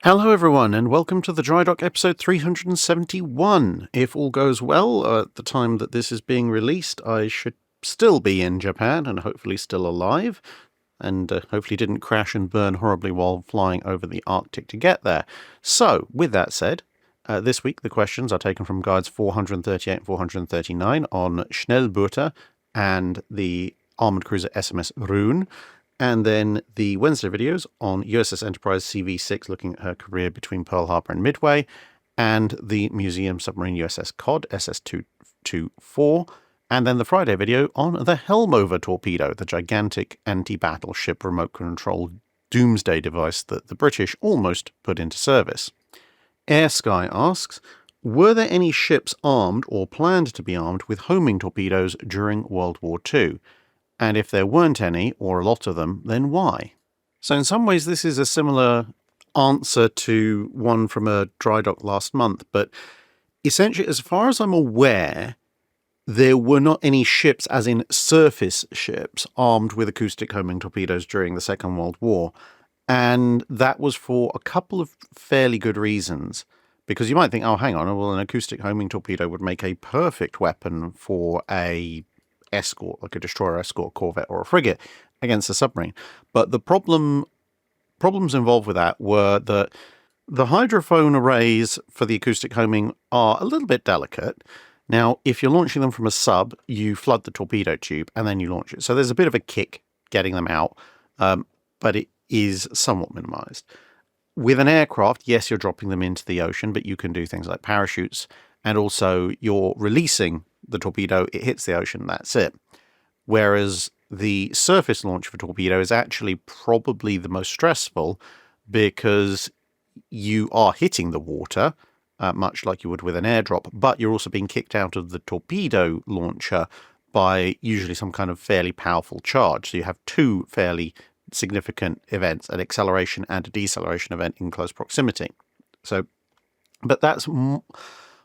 Hello everyone, and welcome to the Drydock episode 371. If all goes well, at the time that this is being released, I should still be in Japan and hopefully still alive, and hopefully didn't crash and burn horribly while flying over the Arctic to get there. So, with that said, this week the questions are taken from guides 438 and 439 on Schnellboote and the armoured cruiser SMS Rune. And then the Wednesday videos on USS Enterprise CV-6, looking at her career between Pearl Harbor and Midway, and the museum submarine USS Cod, SS-224, and then the Friday video on the Helmover torpedo, the gigantic anti-battleship remote control doomsday device that the British almost put into service. Airsky asks, were there any ships armed or planned to be armed with homing torpedoes during World War II? And if there weren't any, or a lot of them, then why? So in some ways this is a similar answer to one from a Drydock last month, but essentially, as far as I'm aware, there were not any ships, as in surface ships, armed with acoustic homing torpedoes during the Second World War. And that was for a couple of fairly good reasons. Because you might think, oh, hang on, well, an acoustic homing torpedo would make a perfect weapon for a escort, like a destroyer escort, corvette, or a frigate against a submarine. But the problems involved with that were that the hydrophone arrays for the acoustic homing are a little bit delicate. Now, if you're launching them from a sub, you flood the torpedo tube and then you launch it. So there's a bit of a kick getting them out, but it is somewhat minimized. With an aircraft, yes, you're dropping them into the ocean, but you can do things like parachutes, and also you're releasing the torpedo, it hits the ocean, that's it. Whereas the surface launch of a torpedo is actually probably the most stressful because you are hitting the water, much like you would with an airdrop, but you're also being kicked out of the torpedo launcher by usually some kind of fairly powerful charge. So you have two fairly significant events, an acceleration and a deceleration event in close proximity. So, but that's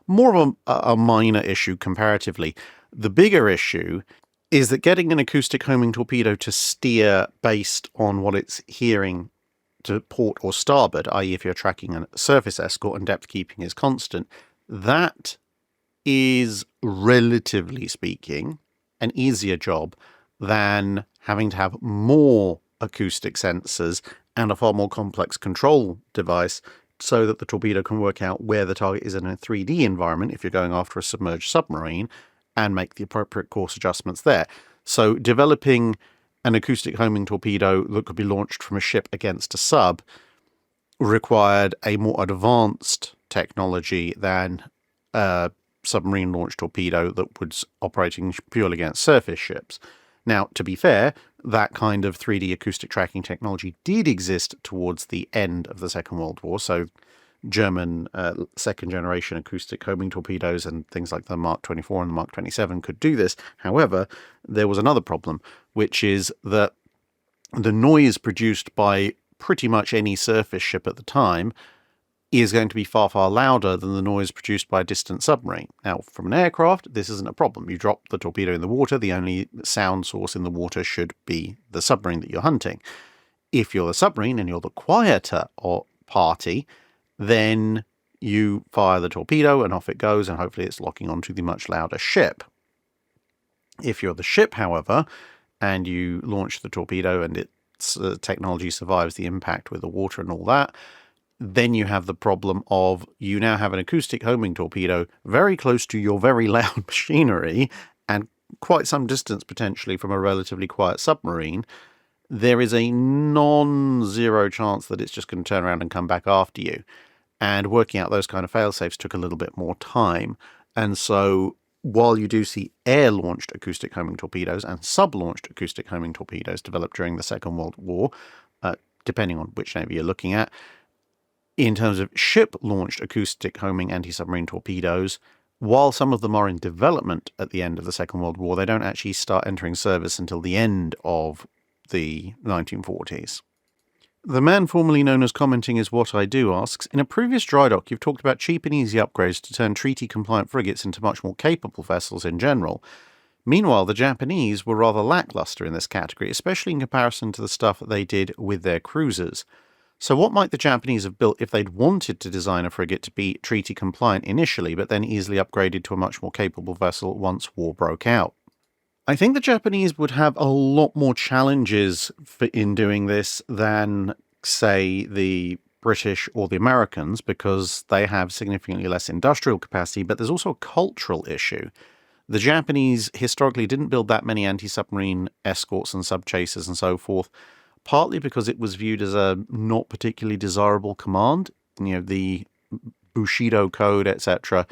more of a minor issue comparatively. The bigger issue is that getting an acoustic homing torpedo to steer based on what it's hearing to port or starboard, i.e. if you're tracking a surface escort and depth keeping is constant, that is, relatively speaking, an easier job than having to have more acoustic sensors and a far more complex control device so that the torpedo can work out where the target is in a 3D environment if you're going after a submerged submarine and make the appropriate course adjustments there. So developing an acoustic homing torpedo that could be launched from a ship against a sub required a more advanced technology than a submarine launched torpedo that was operating purely against surface ships. Now, to be fair, that kind of 3D acoustic tracking technology did exist towards the end of the Second World War. So German second-generation acoustic homing torpedoes and things like the Mark 24 and the Mark 27 could do this. However, there was another problem, which is that the noise produced by pretty much any surface ship at the time is going to be far, far louder than the noise produced by a distant submarine. Now, from an aircraft, this isn't a problem. You drop the torpedo in the water, the only sound source in the water should be the submarine that you're hunting. If you're the submarine and you're the quieter party, then you fire the torpedo and off it goes, and hopefully it's locking onto the much louder ship. If you're the ship, however, and you launch the torpedo and its technology survives the impact with the water and all that, then you have the problem of you now have an acoustic homing torpedo very close to your very loud machinery and quite some distance potentially from a relatively quiet submarine. There is a non-zero chance that it's just going to turn around and come back after you. And working out those kind of fail-safes took a little bit more time. And so while you do see air-launched acoustic homing torpedoes and sub-launched acoustic homing torpedoes developed during the Second World War, depending on which navy you're looking at, in terms of ship-launched acoustic homing anti-submarine torpedoes, while some of them are in development at the end of the Second World War, they don't actually start entering service until the end of the 1940s. The man formerly known as Commenting Is What I Do asks, in a previous Drydock you've talked about cheap and easy upgrades to turn treaty-compliant frigates into much more capable vessels in general. Meanwhile, the Japanese were rather lackluster in this category, especially in comparison to the stuff they did with their cruisers. So what might the Japanese have built if they'd wanted to design a frigate to be treaty compliant initially, but then easily upgraded to a much more capable vessel once war broke out? I think the Japanese would have a lot more challenges in doing this than, say, the British or the Americans, because they have significantly less industrial capacity, but there's also a cultural issue. The Japanese historically didn't build that many anti-submarine escorts and sub-chasers and so forth, partly because it was viewed as a not particularly desirable command. The Bushido Code, etc.,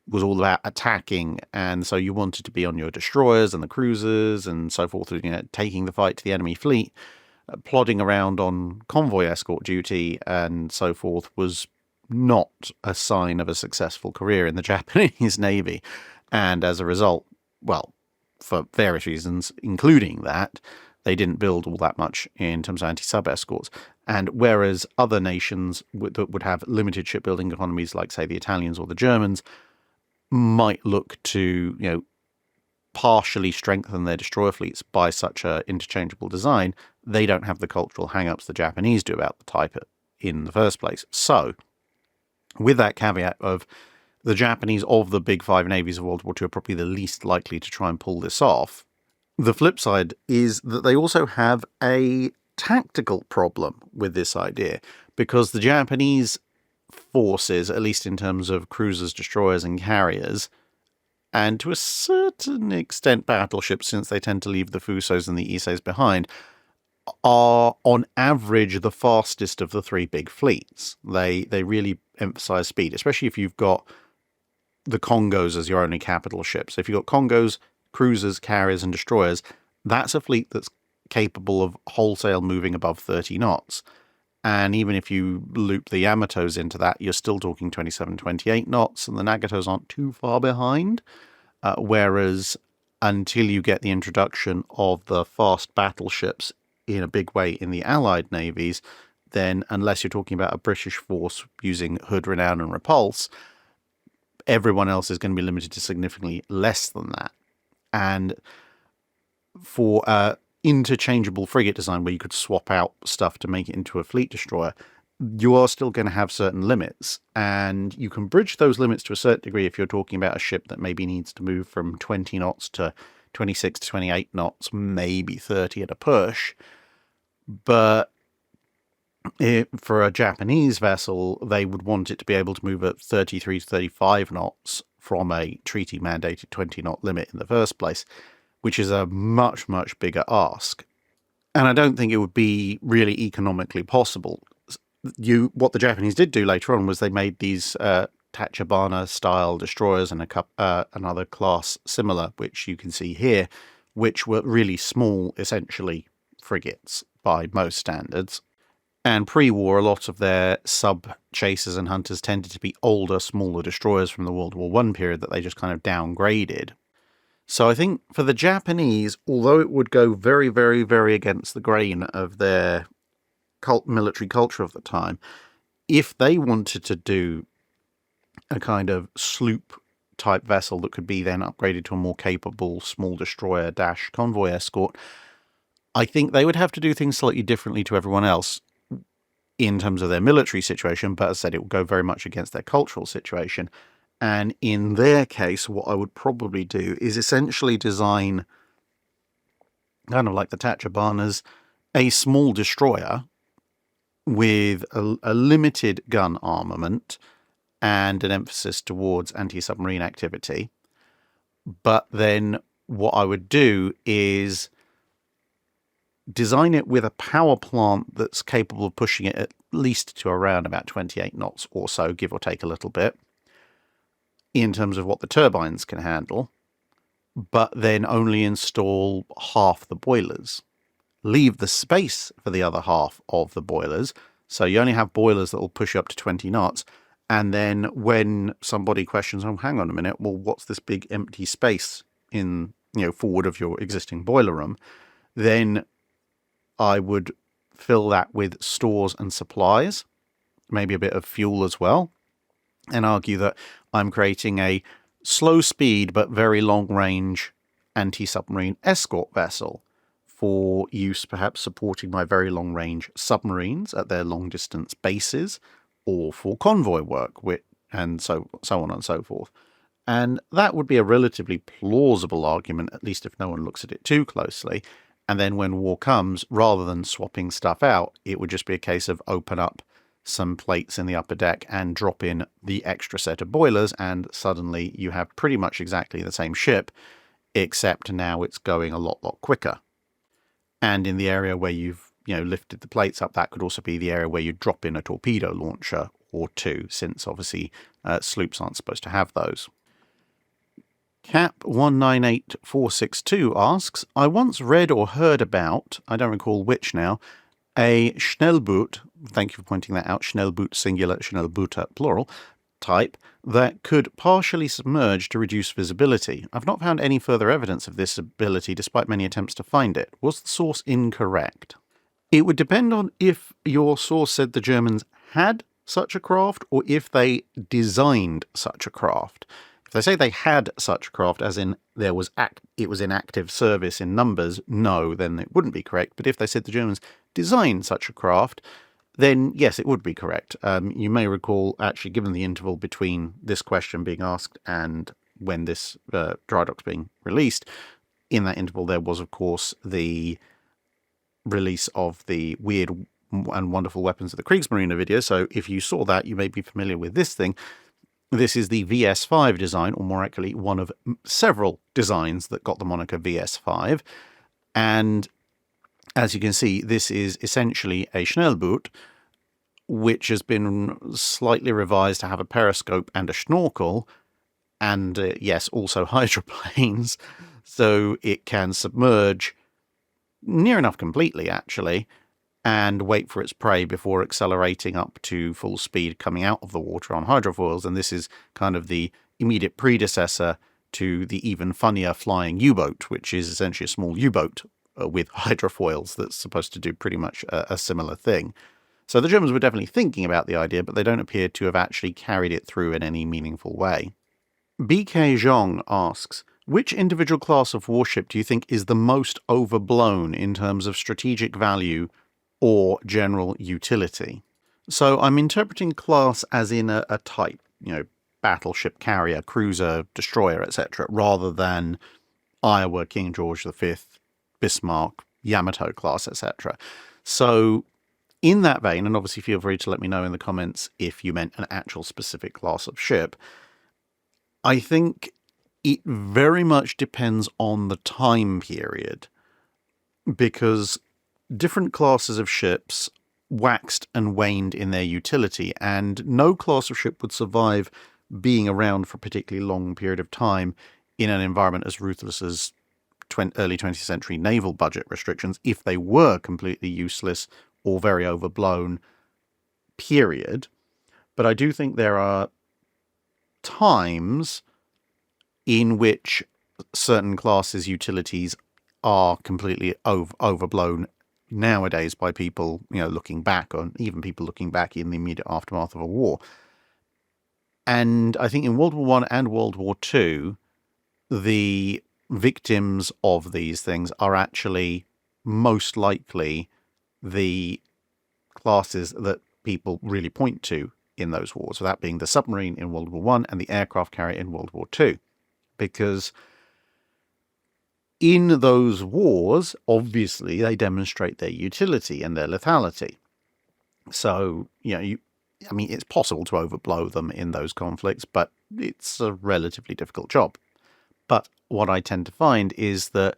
was all about attacking, and so you wanted to be on your destroyers and the cruisers and so forth, taking the fight to the enemy fleet. Plodding around on convoy escort duty and so forth was not a sign of a successful career in the Japanese Navy. And as a result, well, for various reasons, including that, they didn't build all that much in terms of anti-sub escorts. And whereas other nations that would have limited shipbuilding economies, like, say, the Italians or the Germans, might look to, partially strengthen their destroyer fleets by such a interchangeable design, they don't have the cultural hang-ups the Japanese do about the type in the first place. So, with that caveat of the Japanese of the big five navies of World War II are probably the least likely to try and pull this off, the flip side is that they also have a tactical problem with this idea, because the Japanese forces, at least in terms of cruisers, destroyers, and carriers, and to a certain extent battleships, since they tend to leave the Fusos and the Iseis behind, are on average the fastest of the three big fleets. They really emphasize speed, especially if you've got the Congos as your only capital ships. So if you've got Congos, cruisers, carriers, and destroyers, that's a fleet that's capable of wholesale moving above 30 knots. And even if you loop the Yamatos into that, you're still talking 27, 28 knots, and the Nagatos aren't too far behind. Whereas until you get the introduction of the fast battleships in a big way in the Allied navies, then unless you're talking about a British force using Hood, Renown, and Repulse, everyone else is going to be limited to significantly less than that. And for interchangeable frigate design, where you could swap out stuff to make it into a fleet destroyer, you are still going to have certain limits, and you can bridge those limits to a certain degree if you're talking about a ship that maybe needs to move from 20 knots to 26 to 28 knots, maybe 30 at a push. But for a Japanese vessel, they would want it to be able to move at 33 to 35 knots from a treaty-mandated 20-knot limit in the first place, which is a much, much bigger ask. And I don't think it would be really economically possible. What the Japanese did do later on was they made these Tachibana-style destroyers and another class similar, which you can see here, which were really small, essentially, frigates by most standards. And pre-war, a lot of their sub-chasers and hunters tended to be older, smaller destroyers from the World War I period that they just kind of downgraded. So I think for the Japanese, although it would go very, very, very against the grain of their military culture of the time, if they wanted to do a kind of sloop-type vessel that could be then upgraded to a more capable small destroyer - convoy escort, I think they would have to do things slightly differently to everyone else in terms of their military situation, but as I said, it will go very much against their cultural situation. And in their case, what I would probably do is essentially design, kind of like the Tachibanas, a small destroyer with a limited gun armament and an emphasis towards anti-submarine activity. But then what I would do is design it with a power plant that's capable of pushing it at least to around about 28 knots or so, give or take a little bit, in terms of what the turbines can handle, but then only install half the boilers. Leave the space for the other half of the boilers, so you only have boilers that will push up to 20 knots, and then when somebody questions, oh, hang on a minute, well, what's this big empty space in, forward of your existing boiler room, then I would fill that with stores and supplies, maybe a bit of fuel as well, and argue that I'm creating a slow speed but very long range anti-submarine escort vessel for use perhaps supporting my very long-range submarines at their long-distance bases, or for convoy work, and so on and so forth. And that would be a relatively plausible argument, at least if no one looks at it too closely. And then when war comes, rather than swapping stuff out, it would just be a case of open up some plates in the upper deck and drop in the extra set of boilers, and suddenly you have pretty much exactly the same ship, except now it's going a lot quicker. And in the area where you've lifted the plates up, that could also be the area where you drop in a torpedo launcher or two, since obviously sloops aren't supposed to have those. Cap 198462 asks, I once read or heard about, I don't recall which now, a Schnellboot, thank you for pointing that out, Schnellboot singular, Schnellbooter plural, type that could partially submerge to reduce visibility. I've not found any further evidence of this ability despite many attempts to find it. Was the source incorrect? It would depend on if your source said the Germans had such a craft or if they designed such a craft. If they say they had such a craft, as in it was in active service in numbers, no, then it wouldn't be correct. But if they said the Germans designed such a craft, then yes, it would be correct. You may recall, actually, given the interval between this question being asked and when this Drydock's being released, in that interval there was, of course, the release of the Weird and Wonderful Weapons of the Kriegsmarine video. So if you saw that, you may be familiar with this thing. This is the VS5 design, or more accurately, one of several designs that got the moniker VS5. And as you can see, this is essentially a Schnellboot, which has been slightly revised to have a periscope and a snorkel, and yes, also hydroplanes, so it can submerge near enough completely, actually, and wait for its prey before accelerating up to full speed coming out of the water on hydrofoils. And this is kind of the immediate predecessor to the even funnier flying U-boat, which is essentially a small U-boat with hydrofoils that's supposed to do pretty much a similar thing. So the Germans were definitely thinking about the idea, but they don't appear to have actually carried it through in any meaningful way. BK Zhong asks, which individual class of warship do you think is the most overblown in terms of strategic value or general utility? So I'm interpreting class as in a type, battleship, carrier, cruiser, destroyer, etc., rather than Iowa, King George V, Bismarck, Yamato class, etc. So in that vein, and obviously feel free to let me know in the comments if you meant an actual specific class of ship, I think it very much depends on the time period, because different classes of ships waxed and waned in their utility, and no class of ship would survive being around for a particularly long period of time in an environment as ruthless as early 20th century naval budget restrictions if they were completely useless or very overblown, period. But I do think there are times in which certain classes' utilities are completely overblown nowadays by people, looking back, or even people looking back in the immediate aftermath of a war. And I think in World War I and World War II, the victims of these things are actually most likely the classes that people really point to in those wars, so that being the submarine in World War I and the aircraft carrier in World War II. Because in those wars, obviously, they demonstrate their utility and their lethality. So, it's possible to overblow them in those conflicts, but it's a relatively difficult job. But what I tend to find is that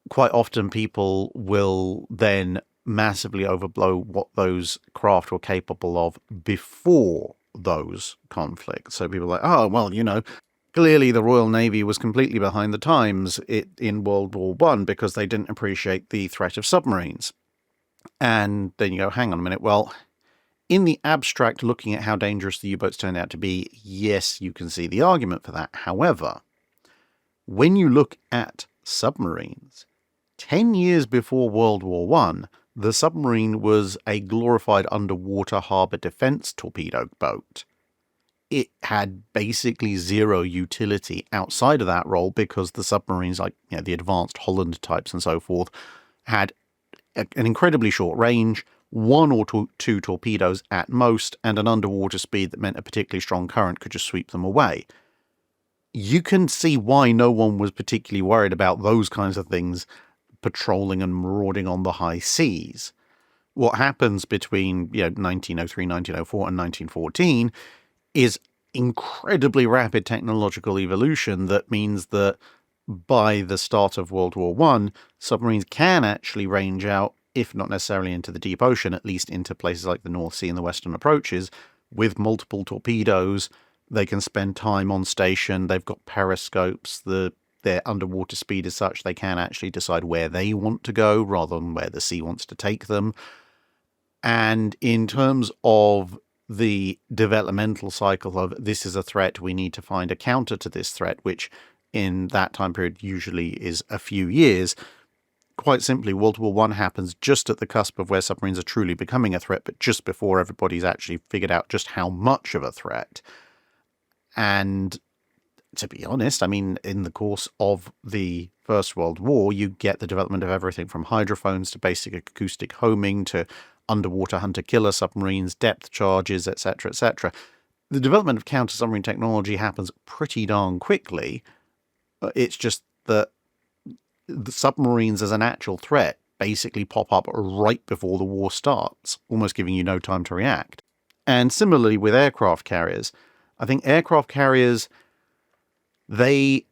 quite often people will then massively overblow what those craft were capable of before those conflicts. So people are like, oh, well, clearly the Royal Navy was completely behind the times in World War I because they didn't appreciate the threat of submarines. And then you go, hang on a minute, well, in the abstract, looking at how dangerous the U-boats turned out to be, yes, you can see the argument for that. However, when you look at submarines, 10 years before World War I, the submarine was a glorified underwater harbour defence torpedo boat. It had basically zero utility outside of that role because the submarines, like the advanced Holland types and so forth, had an incredibly short range, one or two torpedoes at most, and an underwater speed that meant a particularly strong current could just sweep them away. You can see why no one was particularly worried about those kinds of things patrolling and marauding on the high seas. What happens between 1903, 1904, and 1914 is incredibly rapid technological evolution that means that by the start of World War I, submarines can actually range out, if not necessarily into the deep ocean, at least into places like the North Sea and the Western Approaches, with multiple torpedoes. They can spend time on station. They've got periscopes. Their underwater speed is such they can actually decide where they want to go rather than where the sea wants to take them. And in terms of the developmental cycle of this is a threat, we need to find a counter to this threat, which in that time period usually is a few years. Quite simply, World War I happens just at the cusp of where submarines are truly becoming a threat, but just before everybody's actually figured out just how much of a threat. And to be honest, I mean, in the course of the First World War, you get the development of everything from hydrophones to basic acoustic homing to underwater hunter-killer submarines, depth charges, etc., etc. The development of counter-submarine technology happens pretty darn quickly. It's just that the submarines as an actual threat basically pop up right before the war starts, almost giving you no time to react. And similarly with aircraft carriers, I think aircraft carriers, they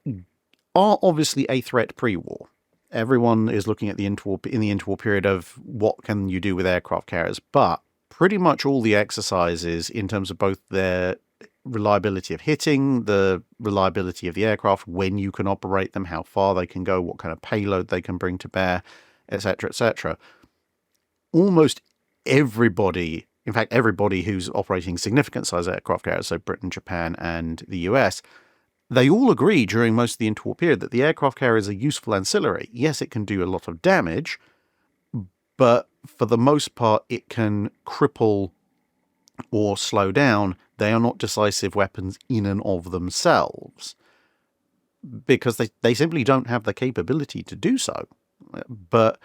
are obviously a threat pre-war. Everyone is looking at the interwar period of what can you do with aircraft carriers, but pretty much all the exercises in terms of both their reliability of hitting, the reliability of the aircraft, when you can operate them, how far they can go, what kind of payload they can bring to bear, etc., etc. Almost everybody, in fact, everybody who's operating significant size aircraft carriers, so Britain, Japan, and the US, they all agree during most of the interwar period that the aircraft carrier is a useful ancillary. Yes, it can do a lot of damage, but for the most part, it can cripple or slow down. They are not decisive weapons in and of themselves because they simply don't have the capability to do so. But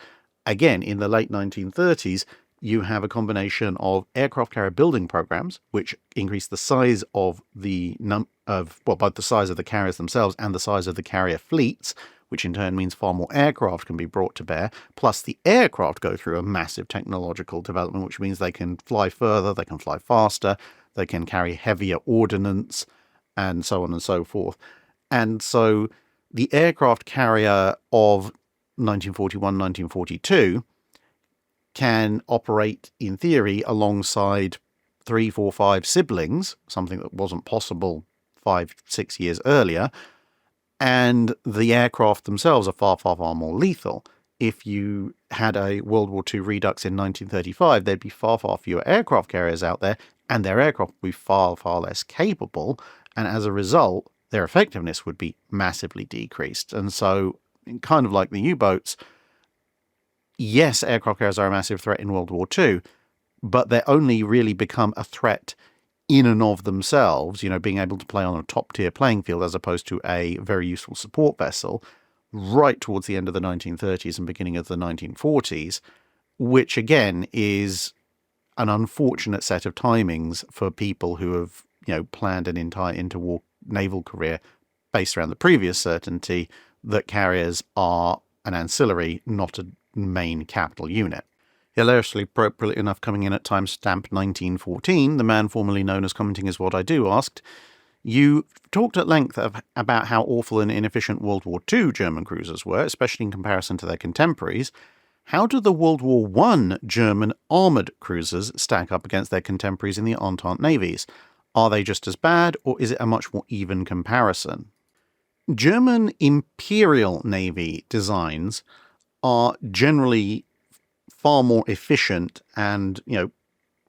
again, in the late 1930s, you have a combination of aircraft carrier building programs, which increase the size of both the size of the carriers themselves and the size of the carrier fleets, which in turn means far more aircraft can be brought to bear. Plus, the aircraft go through a massive technological development, which means they can fly further, they can fly faster, they can carry heavier ordnance, and so on and so forth. And so the aircraft carrier of 1941, 1942 can operate, in theory, alongside 3, 4, 5 siblings, something that wasn't possible 5, 6 years earlier, and the aircraft themselves are far, far, far more lethal. If you had a World War II redux in 1935, there'd be far, far fewer aircraft carriers out there, and their aircraft would be far, far less capable, and as a result, their effectiveness would be massively decreased. And so, kind of like the U-boats, yes, aircraft carriers are a massive threat in World War II, but they only really become a threat in and of themselves, being able to play on a top-tier playing field as opposed to a very useful support vessel, right towards the end of the 1930s and beginning of the 1940s, which again is an unfortunate set of timings for people who have, planned an entire interwar naval career based around the previous certainty that carriers are an ancillary, not a main capital unit. Hilariously appropriately enough, coming in at timestamp 1914, the man formerly known as Commenting Is What I Do asked, you talked at length about how awful and inefficient World War II German cruisers were, especially in comparison to their contemporaries. How do the World War I German armoured cruisers stack up against their contemporaries in the Entente navies? Are they just as bad, or is it a much more even comparison? German Imperial Navy designs are generally far more efficient and,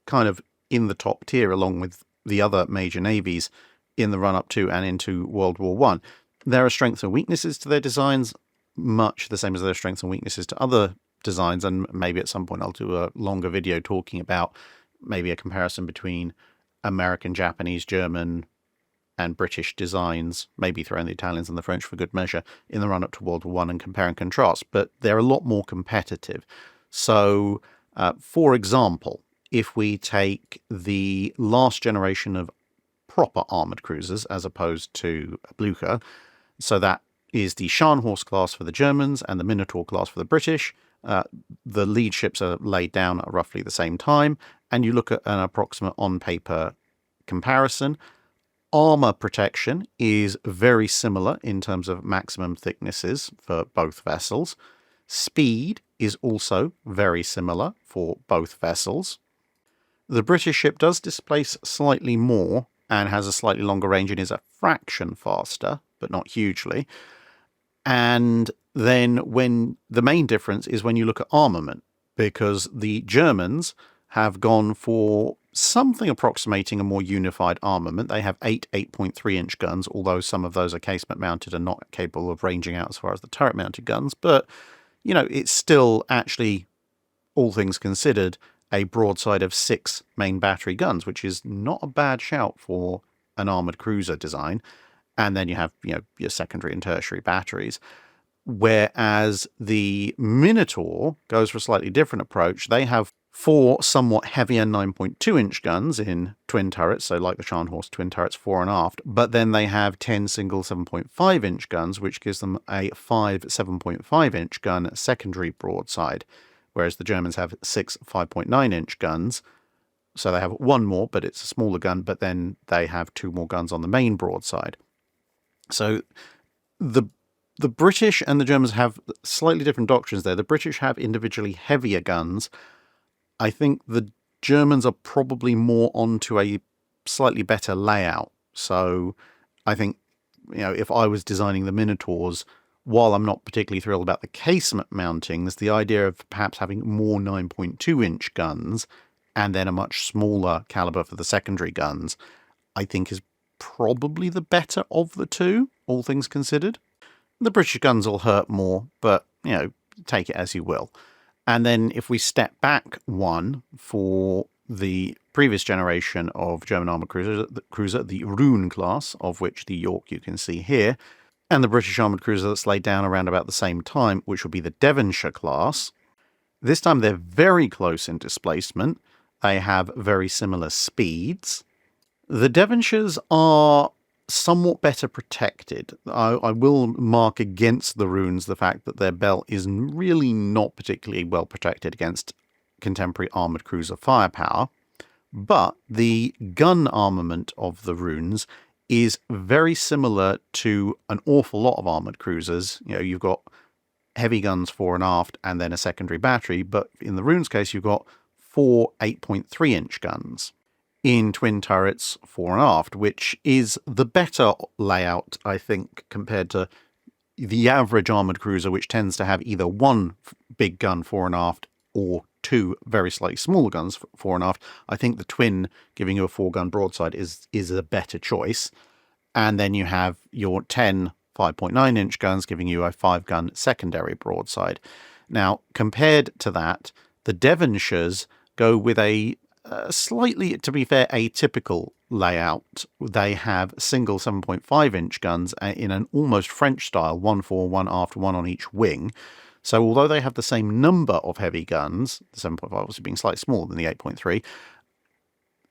kind of in the top tier along with the other major navies in the run-up to and into World War I. There are strengths and weaknesses to their designs, much the same as there are strengths and weaknesses to other designs, and maybe at some point I'll do a longer video talking about maybe a comparison between American, Japanese, German, and British designs, maybe throwing the Italians and the French for good measure, in the run-up to World War I and compare and contrast, but they're a lot more competitive. So, for example, if we take the last generation of proper armoured cruisers as opposed to Blucher, so that is the Scharnhorst class for the Germans and the Minotaur class for the British. The lead ships are laid down at roughly the same time, and you look at an approximate on-paper comparison. Armour protection is very similar in terms of maximum thicknesses for both vessels. Speed is also very similar for both vessels. The British ship does displace slightly more and has a slightly longer range and is a fraction faster, but not hugely. And then when the main difference is when you look at armament, because the Germans have gone for something approximating a more unified armament. They have 8.3-inch guns, although some of those are casement mounted and not capable of ranging out as far as the turret mounted guns. But, you know, it's still actually, all things considered, a broadside of 6 main battery guns, which is not a bad shout for an armoured cruiser design. And then you have, you know, your secondary and tertiary batteries. Whereas the Minotaur goes for a slightly different approach. They have 4 somewhat heavier 9.2-inch guns in twin turrets, so like the Scharnhorst twin turrets fore and aft, but then they have 10 single 7.5-inch guns, which gives them a 5 7.5-inch gun secondary broadside, whereas the Germans have 6 5.9-inch guns. So they have 1 more, but it's a smaller gun, but then they have 2 more guns on the main broadside. So the British and the Germans have slightly different doctrines there. The British have individually heavier guns. I think the Germans are probably more onto a slightly better layout. So I think, you know, if I was designing the Minotaurs, while I'm not particularly thrilled about the casement mountings, the idea of perhaps having more 9.2-inch guns and then a much smaller caliber for the secondary guns, I think is probably the better of the two, all things considered. The British guns will hurt more, but, you know, take it as you will. And then if we step back one for the previous generation of German armoured cruiser, the Rune class, of which the York you can see here, and the British armoured cruiser that's laid down around about the same time, which would be the Devonshire class. This time they're very close in displacement. They have very similar speeds. The Devonshires are somewhat better protected. I will mark against the Runes the fact that their belt is really not particularly well protected against contemporary armoured cruiser firepower, but the gun armament of the Runes is very similar to an awful lot of armoured cruisers. You know, you've got heavy guns fore and aft and then a secondary battery, but in the Runes case you've got 4 8.3-inch guns in twin turrets fore and aft, which is the better layout, I think, compared to the average armoured cruiser, which tends to have either 1 big gun fore and aft or 2 very slightly smaller guns fore and aft. I think the twin giving you a 4-gun broadside is a better choice. And then you have your 10 5.9-inch guns giving you a 5-gun secondary broadside. Now, compared to that, the Devonshires go with a slightly, to be fair, atypical layout. They have single 7.5-inch guns in an almost French style, 1 fore, 1 aft, 1 on each wing. So although they have the same number of heavy guns, the 7.5 obviously being slightly smaller than the 8.3,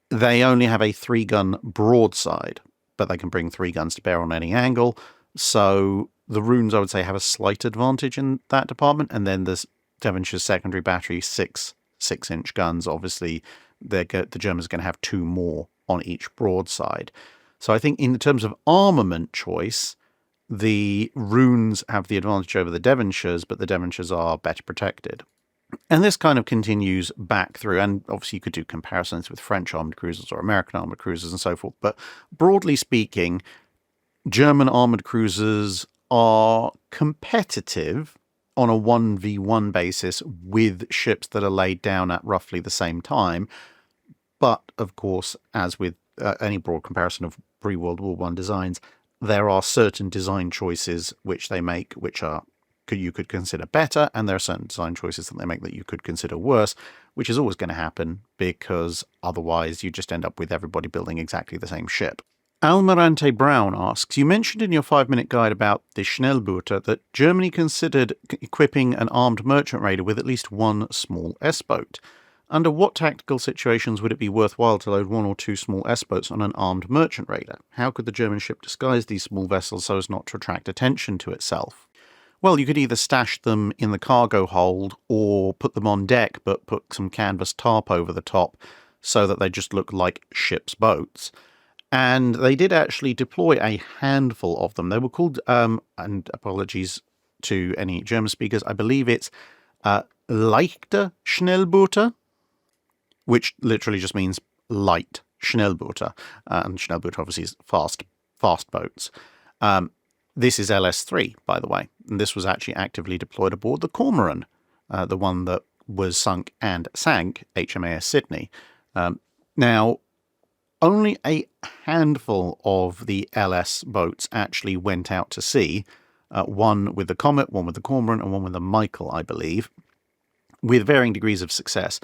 they only have a 3-gun broadside, but they can bring 3 guns to bear on any angle. So the Runes, I would say, have a slight advantage in that department. And then there's Devonshire's secondary battery, 6-inch guns. Obviously, the Germans are going to have 2 more on each broadside. So I think in terms of armament choice, the Runes have the advantage over the Devonshires, but the Devonshires are better protected. And this kind of continues back through, and obviously you could do comparisons with French armoured cruisers or American armoured cruisers and so forth, but broadly speaking, German armoured cruisers are competitive on a 1v1 basis with ships that are laid down at roughly the same time. But, of course, as with any broad comparison of pre-World War I designs, there are certain design choices which they make which are you could consider better, and there are certain design choices that they make that you could consider worse, which is always going to happen because otherwise you just end up with everybody building exactly the same ship. Almirante Brown asks, you mentioned in your 5-minute guide about the Schnellbooter that Germany considered equipping an armed merchant raider with at least one small S-boat. Under what tactical situations would it be worthwhile to load 1 or 2 small S-boats on an armed merchant raider? How could the German ship disguise these small vessels so as not to attract attention to itself? Well, you could either stash them in the cargo hold or put them on deck but put some canvas tarp over the top so that they just look like ship's boats. And they did actually deploy a handful of them. They were called, and apologies to any German speakers, I believe it's leichte Schnellboote, which literally just means light Schnellboote. And Schnellboote obviously is fast boats. This is LS3, by the way. And this was actually actively deployed aboard the Cormoran, the one that was sunk and sank, HMAS Sydney. Now, only a handful of the LS boats actually went out to sea, one with the Comet, one with the Cormoran, and one with the Michael, I believe, with varying degrees of success.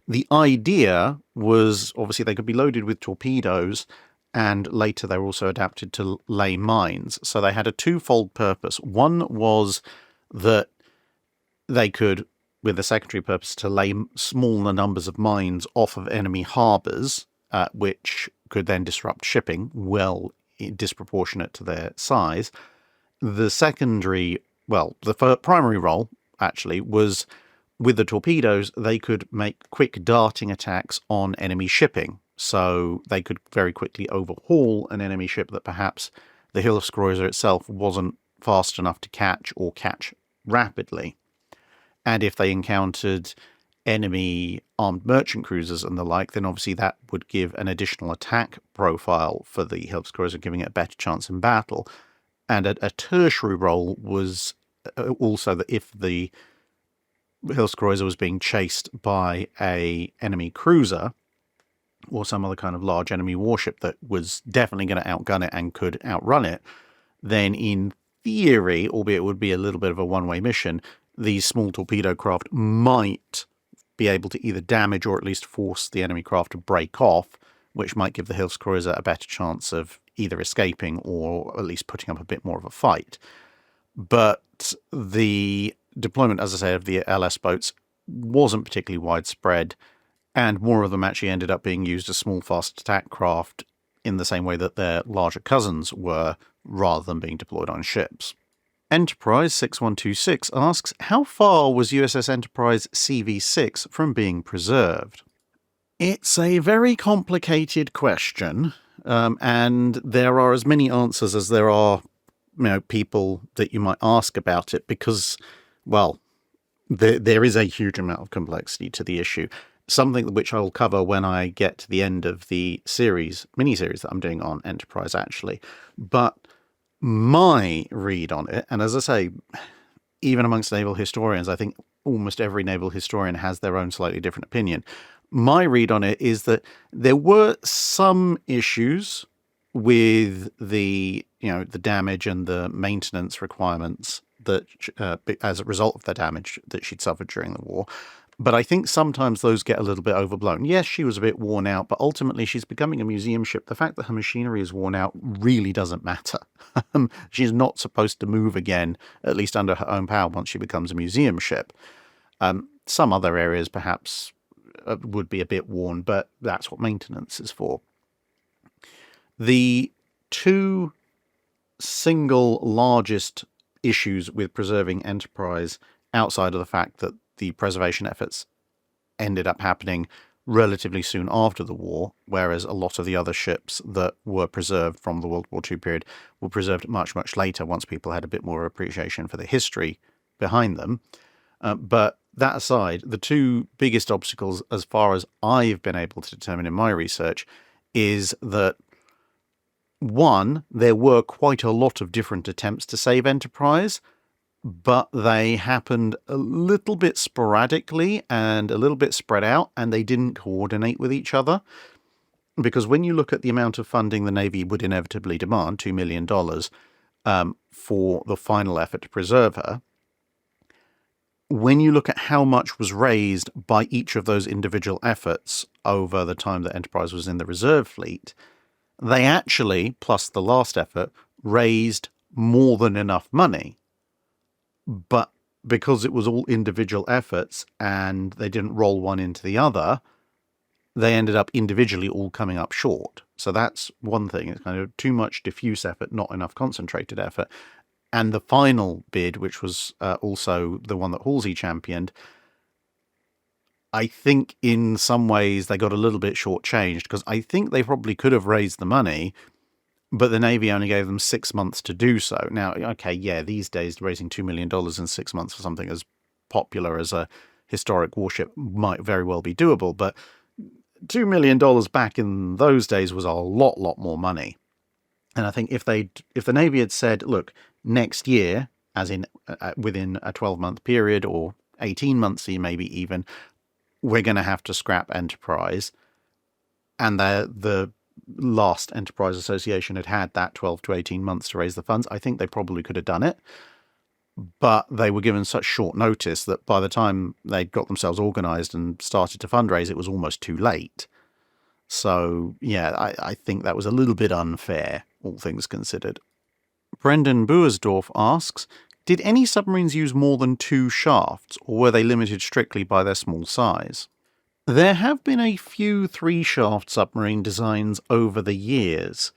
The idea was, obviously, they could be loaded with torpedoes, and later they were also adapted to lay mines. So they had a twofold purpose. One was that they could, with the secondary purpose, to lay smaller numbers of mines off of enemy harbours, which could then disrupt shipping, well disproportionate to their size. The secondary, well, the primary role, actually, was with the torpedoes, they could make quick darting attacks on enemy shipping. So they could very quickly overhaul an enemy ship that perhaps the Hilfskreuzer itself wasn't fast enough to catch or catch rapidly. And if they encountered enemy armed merchant cruisers and the like, then obviously that would give an additional attack profile for the Hilfskreuzer, giving it a better chance in battle. And a tertiary role was also that if the Hilfskreuzer was being chased by a enemy cruiser or some other kind of large enemy warship that was definitely going to outgun it and could outrun it, then in theory, albeit it would be a little bit of a one-way mission, these small torpedo craft might be able to either damage or at least force the enemy craft to break off, which might give the Hilfskreuzer a better chance of either escaping or at least putting up a bit more of a fight. But the deployment, as I say, of the LS boats wasn't particularly widespread, and more of them actually ended up being used as small fast attack craft in the same way that their larger cousins were, rather than being deployed on ships. Enterprise 6126 asks, how far was USS Enterprise CV-6 from being preserved? It's a very complicated question, and there are as many answers as there are people that you might ask about it, because, well, there is a huge amount of complexity to the issue. Something which I'll cover when I get to the end of the mini-series that I'm doing on Enterprise, actually. But my read on it, and as I say, even amongst naval historians, I think almost every naval historian has their own slightly different opinion. My read on it is that there were some issues with the damage and the maintenance requirements that as a result of the damage that she'd suffered during the war. But I think sometimes those get a little bit overblown. Yes, she was a bit worn out, but ultimately she's becoming a museum ship. The fact that her machinery is worn out really doesn't matter. She's not supposed to move again, at least under her own power, once she becomes a museum ship. Some other areas perhaps would be a bit worn, but that's what maintenance is for. The two single largest issues with preserving Enterprise, outside of the fact that the preservation efforts ended up happening relatively soon after the war, whereas a lot of the other ships that were preserved from the World War II period were preserved much, much later, once people had a bit more appreciation for the history behind them. But that aside, the two biggest obstacles, as far as I've been able to determine in my research, is that, one, there were quite a lot of different attempts to save Enterprise, but they happened a little bit sporadically and a little bit spread out, and they didn't coordinate with each other. Because when you look at the amount of funding the Navy would inevitably demand, $2 million, for the final effort to preserve her, when you look at how much was raised by each of those individual efforts over the time that Enterprise was in the reserve fleet, they actually, plus the last effort, raised more than enough money. But because it was all individual efforts and they didn't roll one into the other, they ended up individually all coming up short. So that's one thing. It's kind of too much diffuse effort, not enough concentrated effort. And the final bid, which was also the one that Halsey championed, I think in some ways they got a little bit shortchanged, because I think they probably could have raised the money, but the Navy only gave them 6 months to do so. Now, okay, yeah, these days raising $2 million in 6 months for something as popular as a historic warship might very well be doable, but $2 million back in those days was a lot more money. And I think if the Navy had said, look, next year, as in within a 12-month period or 18 months maybe even, we're going to have to scrap Enterprise, and the last Enterprise Association had that 12 to 18 months to raise the funds, I think they probably could have done it. But they were given such short notice that by the time they got themselves organised and started to fundraise, it was almost too late. So, yeah, I think that was a little bit unfair, all things considered. Brendan Buersdorf asks, did any submarines use more than 2 shafts, or were they limited strictly by their small size? There have been a few 3-shaft submarine designs over the years.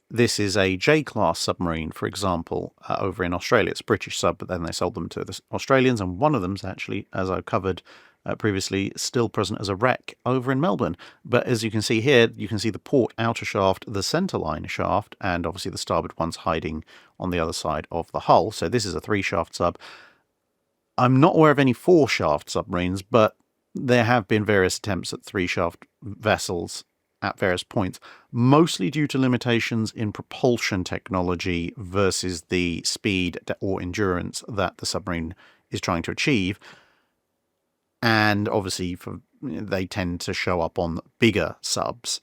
This is a J-class submarine, for example, over in Australia. It's a British sub, but then they sold them to the Australians, and one of them's actually, as I covered previously, still present as a wreck over in Melbourne. But as you can see here, you can see the port outer shaft, the centerline shaft, and obviously the starboard one's hiding on the other side of the hull. So this is a 3-shaft sub. I'm not aware of any 4-shaft submarines, but there have been various attempts at 3-shaft vessels at various points, mostly due to limitations in propulsion technology versus the speed or endurance that the submarine is trying to achieve. And obviously, they tend to show up on bigger subs.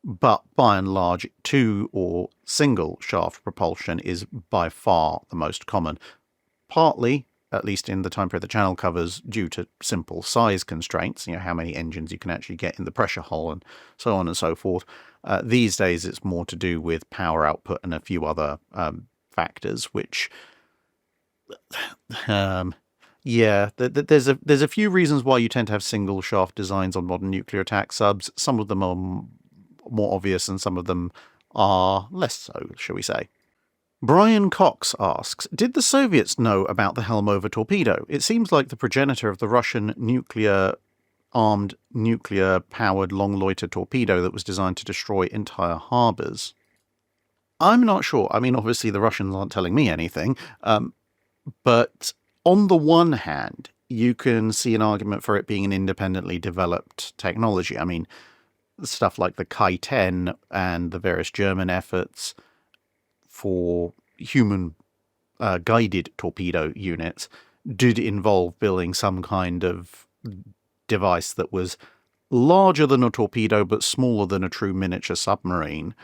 But by and large, 2 or single shaft propulsion is by far the most common. Partly, at least in the time period the channel covers, due to simple size constraints, how many engines you can actually get in the pressure hull and so on and so forth. These days it's more to do with power output and a few other factors, which, there's a few reasons why you tend to have single shaft designs on modern nuclear attack subs. Some of them are more obvious and some of them are less so, shall we say. Brian Cox asks, did the Soviets know about the Helmover torpedo? It seems like the progenitor of the Russian nuclear-powered long-loiter torpedo that was designed to destroy entire harbours. I'm not sure. I mean, obviously the Russians aren't telling me anything, but on the one hand, you can see an argument for it being an independently developed technology. I mean, stuff like the Kai-10 and the various German efforts for human guided torpedo units did involve building some kind of device that was larger than a torpedo but smaller than a true miniature submarine,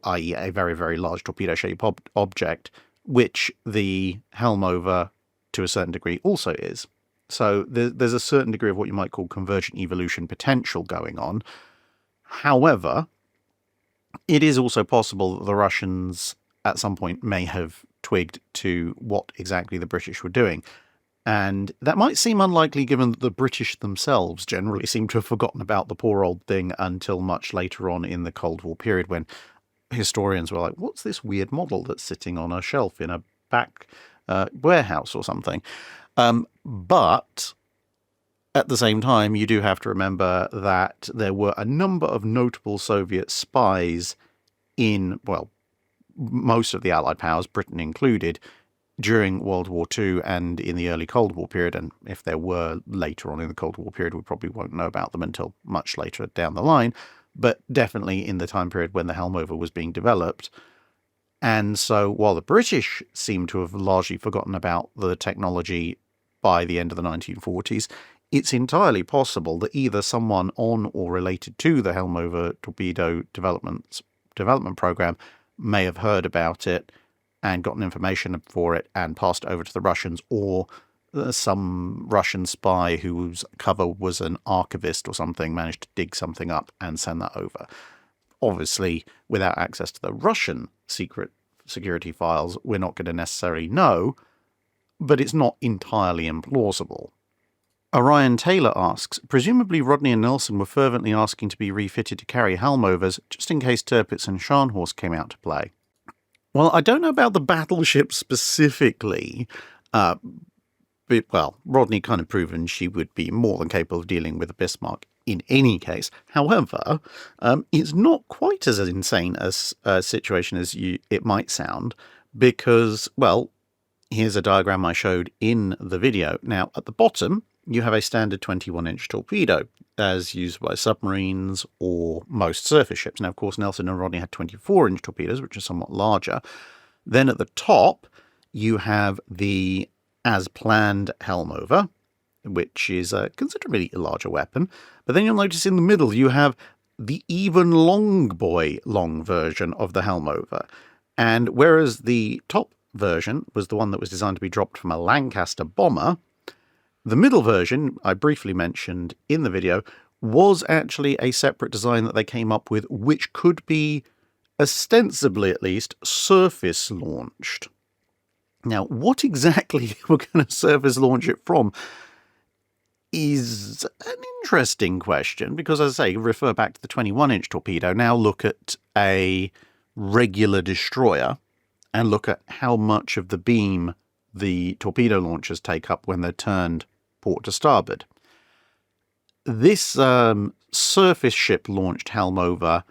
i.e. a very, very large torpedo-shaped object, which the Helmover, to a certain degree, also is. So there's a certain degree of what you might call convergent evolution potential going on. However, it is also possible that the Russians at some point may have twigged to what exactly the British were doing. And that might seem unlikely given that the British themselves generally seem to have forgotten about the poor old thing until much later on in the Cold War period, when historians were like, what's this weird model that's sitting on a shelf in a back warehouse or something? But at the same time, you do have to remember that there were a number of notable Soviet spies in, well, most of the Allied powers, Britain included, during World War II and in the early Cold War period. And if there were later on in the Cold War period, we probably won't know about them until much later down the line, but definitely in the time period when the Helmover was being developed. And so while the British seem to have largely forgotten about the technology by the end of the 1940s, it's entirely possible that either someone on or related to the Helmover torpedo development program may have heard about it and gotten information for it and passed it over to the Russians, or some Russian spy whose cover was an archivist or something managed to dig something up and send that over. Obviously, without access to the Russian security files, we're not going to necessarily know, but it's not entirely implausible. Orion Taylor asks, presumably Rodney and Nelson were fervently asking to be refitted to carry Helmovers, just in case Tirpitz and Scharnhorst came out to play. Well, I don't know about the battleship specifically, but, well, Rodney kind of proven she would be more than capable of dealing with a Bismarck in any case. However, it's not quite as insane a situation as it might sound, because, well, here's a diagram I showed in the video. Now, at the bottom, you have a standard 21-inch torpedo, as used by submarines or most surface ships. Now, of course, Nelson and Rodney had 24-inch torpedoes, which are somewhat larger. Then at the top, you have the as-planned Helmover, which is a considerably larger weapon. But then you'll notice in the middle, you have the even long version of the Helmover. And whereas the top version was the one that was designed to be dropped from a Lancaster bomber, the middle version, I briefly mentioned in the video, was actually a separate design that they came up with, which could be, ostensibly at least, surface launched. Now, what exactly we're going to surface launch it from is an interesting question, because, as I say, refer back to the 21-inch torpedo. Now look at a regular destroyer and look at how much of the beam the torpedo launchers take up when they're turned port to starboard. This surface ship launched Helmover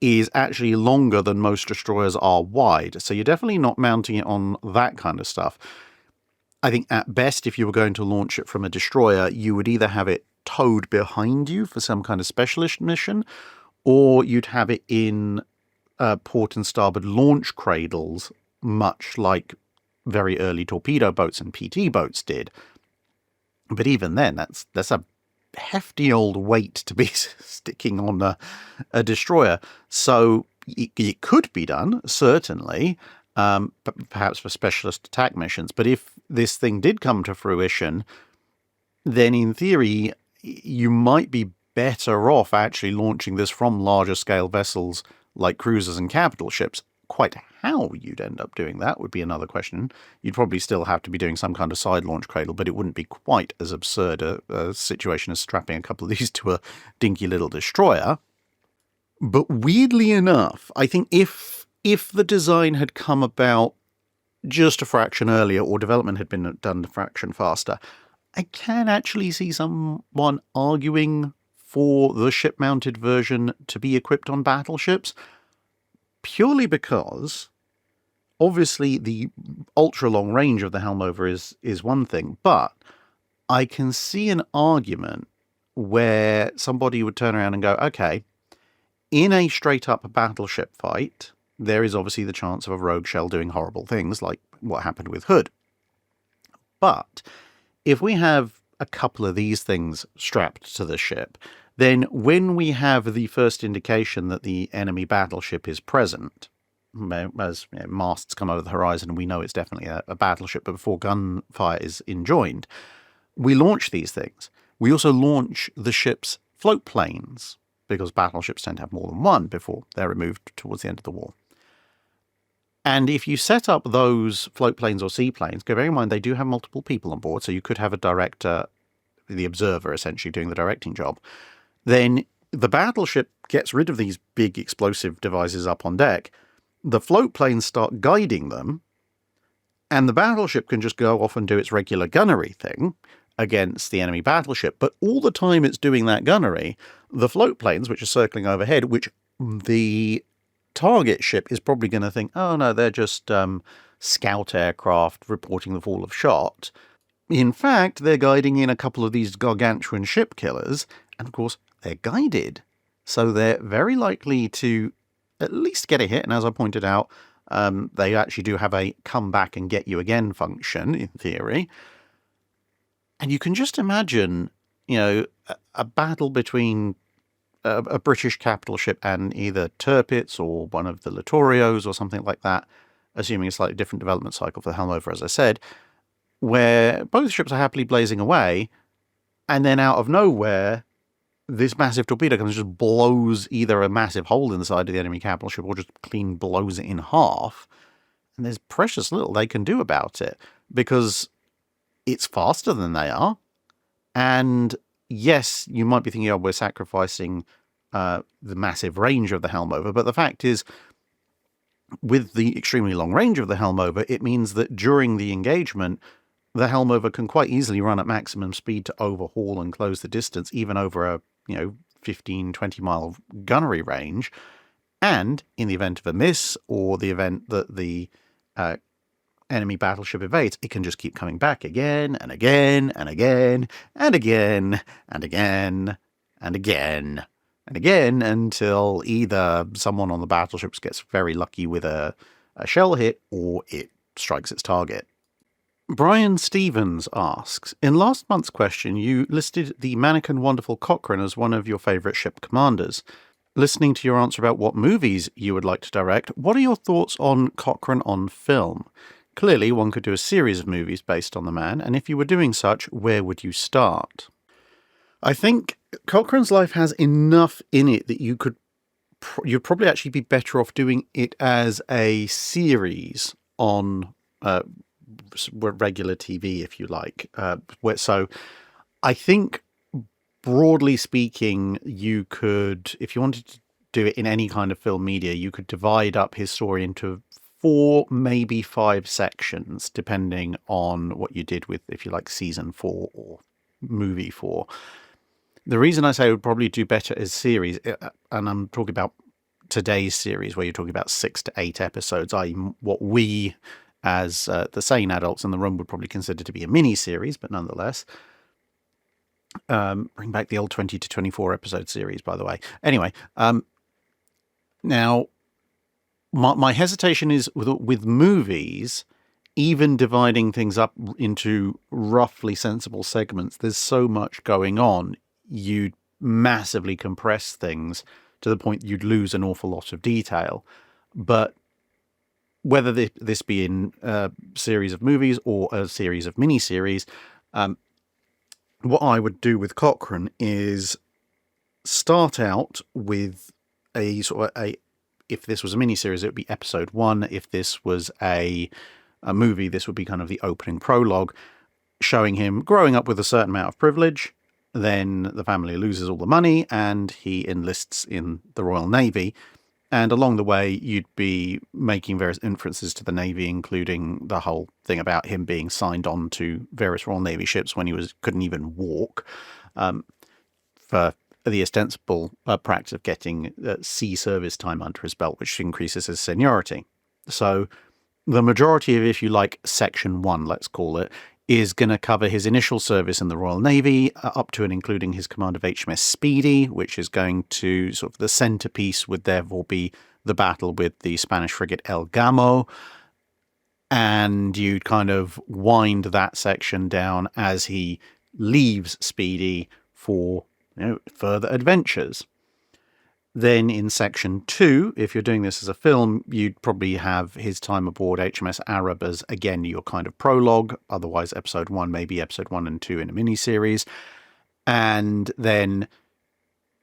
is actually longer than most destroyers are wide, so you're definitely not mounting it on that kind of stuff. I think at best, if you were going to launch it from a destroyer, you would either have it towed behind you for some kind of specialist mission, or you'd have it in port and starboard launch cradles, much like very early torpedo boats and PT boats did. But even then, that's a hefty old weight to be sticking on a destroyer. So it could be done, certainly, but perhaps for specialist attack missions. But if this thing did come to fruition, then in theory, you might be better off actually launching this from larger scale vessels like cruisers and capital ships. Quite how you'd end up doing that would be another question. You'd probably still have to be doing some kind of side launch cradle, but it wouldn't be quite as absurd a situation as strapping a couple of these to a dinky little destroyer. But weirdly enough, I think if the design had come about just a fraction earlier, or development had been done a fraction faster, I can actually see someone arguing for the ship-mounted version to be equipped on battleships, purely because, obviously, the ultra-long range of the Helmover is one thing, but I can see an argument where somebody would turn around and go, okay, in a straight-up battleship fight, there is obviously the chance of a rogue shell doing horrible things, like what happened with Hood. But if we have a couple of these things strapped to the ship, then when we have the first indication that the enemy battleship is present, as masts come over the horizon, we know it's definitely a battleship, but before gunfire is enjoined, we launch these things. We also launch the ship's float planes, because battleships tend to have more than one before they're removed towards the end of the war. And if you set up those float planes or seaplanes, bear in mind they do have multiple people on board, so you could have a director, the observer essentially doing the directing job, then the battleship gets rid of these big explosive devices up on deck, the float planes start guiding them, and the battleship can just go off and do its regular gunnery thing against the enemy battleship. But all the time it's doing that gunnery, the float planes, which are circling overhead, which the target ship is probably going to think, oh no, they're just scout aircraft reporting the fall of shot. In fact, they're guiding in a couple of these gargantuan ship killers, and of course, they're guided. So they're very likely to at least get a hit, and as I pointed out, they actually do have a come back and get you again function, in theory. And you can just imagine, a battle between a British capital ship and either Tirpitz or one of the Littorios or something like that, assuming a slightly different development cycle for the Helmover, as I said, where both ships are happily blazing away, and then out of nowhere, this massive torpedo comes and just blows either a massive hole in the side of the enemy capital ship or just clean blows it in half. And there's precious little they can do about it because it's faster than they are. And yes, you might be thinking, oh, we're sacrificing the massive range of the Helmover. But the fact is, with the extremely long range of the Helmover, it means that during the engagement, the Helmover can quite easily run at maximum speed to overhaul and close the distance, even over a 15, 20-mile gunnery range. And in the event of a miss, or the event that the enemy battleship evades, it can just keep coming back again and again and again and again and again and again and again until either someone on the battleships gets very lucky with a shell hit or it strikes its target. Brian Stevens asks, in last month's question, you listed the mannequin wonderful Cochrane as one of your favourite ship commanders. Listening to your answer about what movies you would like to direct, what are your thoughts on Cochrane on film? Clearly, one could do a series of movies based on the man, and if you were doing such, where would you start? I think Cochrane's life has enough in it that you'd probably actually be better off doing it as a series on regular TV, if you like. So I think, broadly speaking, you could, if you wanted to do it in any kind of film media, you could divide up his story into 4, maybe 5 sections, depending on what you did with, if you like, season 4 or movie 4. The reason I say it would probably do better as series, and I'm talking about today's series, where you're talking about 6 to 8 episodes, i.e. what we, as the sane adults in the room, would probably consider to be a mini-series, but nonetheless. Bring back the old 20 to 24 episode series, by the way. Anyway, now, my hesitation is with movies, even dividing things up into roughly sensible segments, there's so much going on, you'd massively compress things to the point you'd lose an awful lot of detail. But whether this be in a series of movies or a series of mini-series, what I would do with Cochrane is start out with a sort of if this was a mini-series, it would be episode 1. If this was a movie, this would be kind of the opening prologue, showing him growing up with a certain amount of privilege. Then the family loses all the money and he enlists in the Royal Navy. And along the way, you'd be making various inferences to the Navy, including the whole thing about him being signed on to various Royal Navy ships when he couldn't even walk, for the ostensible practice of getting sea service time under his belt, which increases his seniority. So the majority of, if you like, Section 1, let's call it, is going to cover his initial service in the Royal Navy, up to and including his command of HMS Speedy, which is going to sort of the centerpiece would therefore be the battle with the Spanish frigate El Gamo. And you kind of wind that section down as he leaves Speedy for further adventures. Then in Section 2, if you're doing this as a film, you'd probably have his time aboard HMS Arab as, again, your kind of prologue. Otherwise, Episode 1, maybe Episode 1 and 2 in a miniseries. And then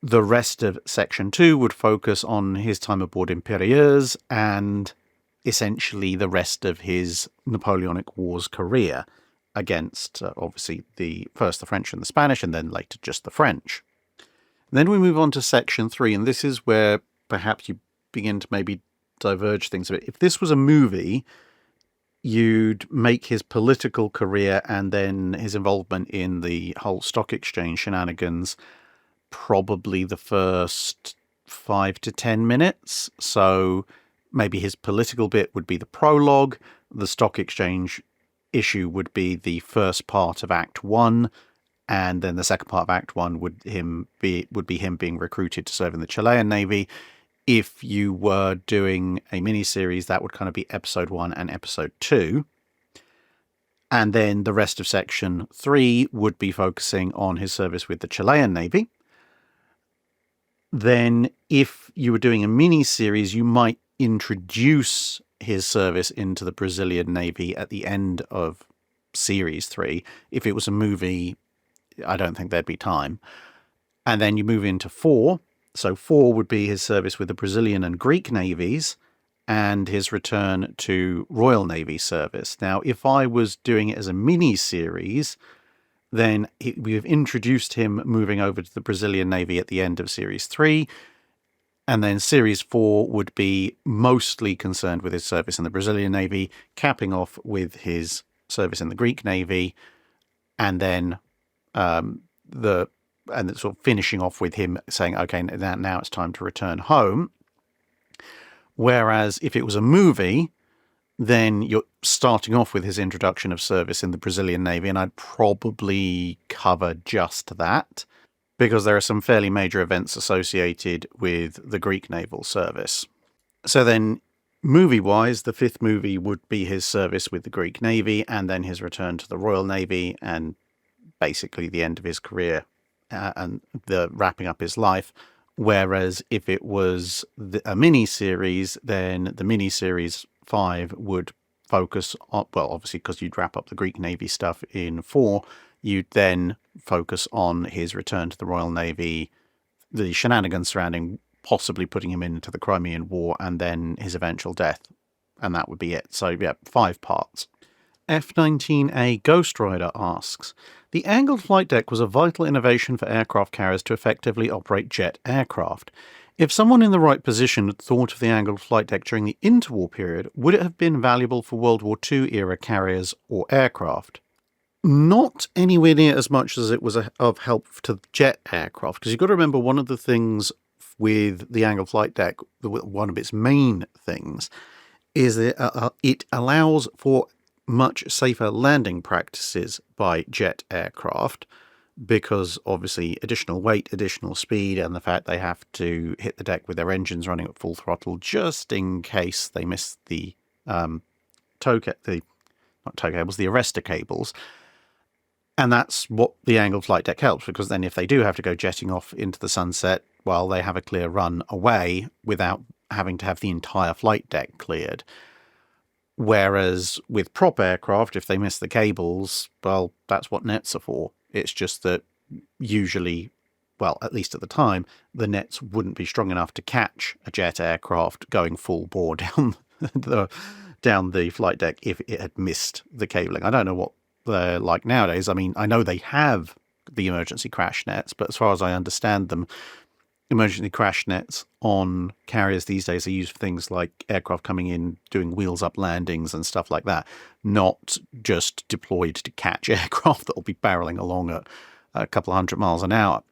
the rest of Section 2 would focus on his time aboard Imperieuse and essentially the rest of his Napoleonic Wars career against, obviously, first the French and the Spanish, and then later just the French. Then we move on to Section 3, and this is where perhaps you begin to maybe diverge things a bit. If this was a movie, you'd make his political career and then his involvement in the whole stock exchange shenanigans probably the first 5 to 10 minutes. So maybe his political bit would be the prologue, the stock exchange issue would be the first part of Act 1, and then the second part of Act 1 would be him being recruited to serve in the Chilean Navy. If you were doing a miniseries, that would kind of be Episode 1 and Episode 2. And then the rest of Section 3 would be focusing on his service with the Chilean Navy. Then if you were doing a miniseries, you might introduce his service into the Brazilian Navy at the end of Series 3. If it was a movie, I don't think there'd be time. And then you move into 4. So 4 would be his service with the Brazilian and Greek navies and his return to Royal Navy service. Now, if I was doing it as a mini-series, then we've introduced him moving over to the Brazilian Navy at the end of Series 3, and then Series 4 would be mostly concerned with his service in the Brazilian Navy, capping off with his service in the Greek Navy, and then sort of finishing off with him saying, okay, now it's time to return home. Whereas if it was a movie, then you're starting off with his introduction of service in the Brazilian Navy, and I'd probably cover just that, because there are some fairly major events associated with the Greek naval service. So then, movie-wise, the 5th movie would be his service with the Greek Navy, and then his return to the Royal Navy, and basically the end of his career and the wrapping up his life. Whereas if it was a mini-series, then the mini-series 5 would focus on, well, obviously because you'd wrap up the Greek Navy stuff in 4, you'd then focus on his return to the Royal Navy, the shenanigans surrounding possibly putting him into the Crimean War, and then his eventual death. And that would be it. So, yeah, 5 parts. F-19A Ghost Rider asks, the angled flight deck was a vital innovation for aircraft carriers to effectively operate jet aircraft. If someone in the right position had thought of the angled flight deck during the interwar period, would it have been valuable for World War II era carriers or aircraft? Not anywhere near as much as it was of help to jet aircraft, because you've got to remember one of the things with the angled flight deck, one of its main things, is that it allows for much safer landing practices by jet aircraft, because obviously additional weight, additional speed, and the fact they have to hit the deck with their engines running at full throttle just in case they miss the arrestor cables. And that's what the angled flight deck helps, because then if they do have to go jetting off into the sunset, well, they have a clear run away without having to have the entire flight deck cleared. Whereas with prop aircraft, if they miss the cables, well, that's what nets are for. It's just that usually, well, at least at the time, the nets wouldn't be strong enough to catch a jet aircraft going full bore down the flight deck if it had missed the cabling. I don't know what they're like nowadays. I mean, I know they have the emergency crash nets, but as far as I understand them, emergency crash nets on carriers these days are used for things like aircraft coming in, doing wheels up landings and stuff like that, not just deployed to catch aircraft that will be barreling along at a couple of 100 miles an hour.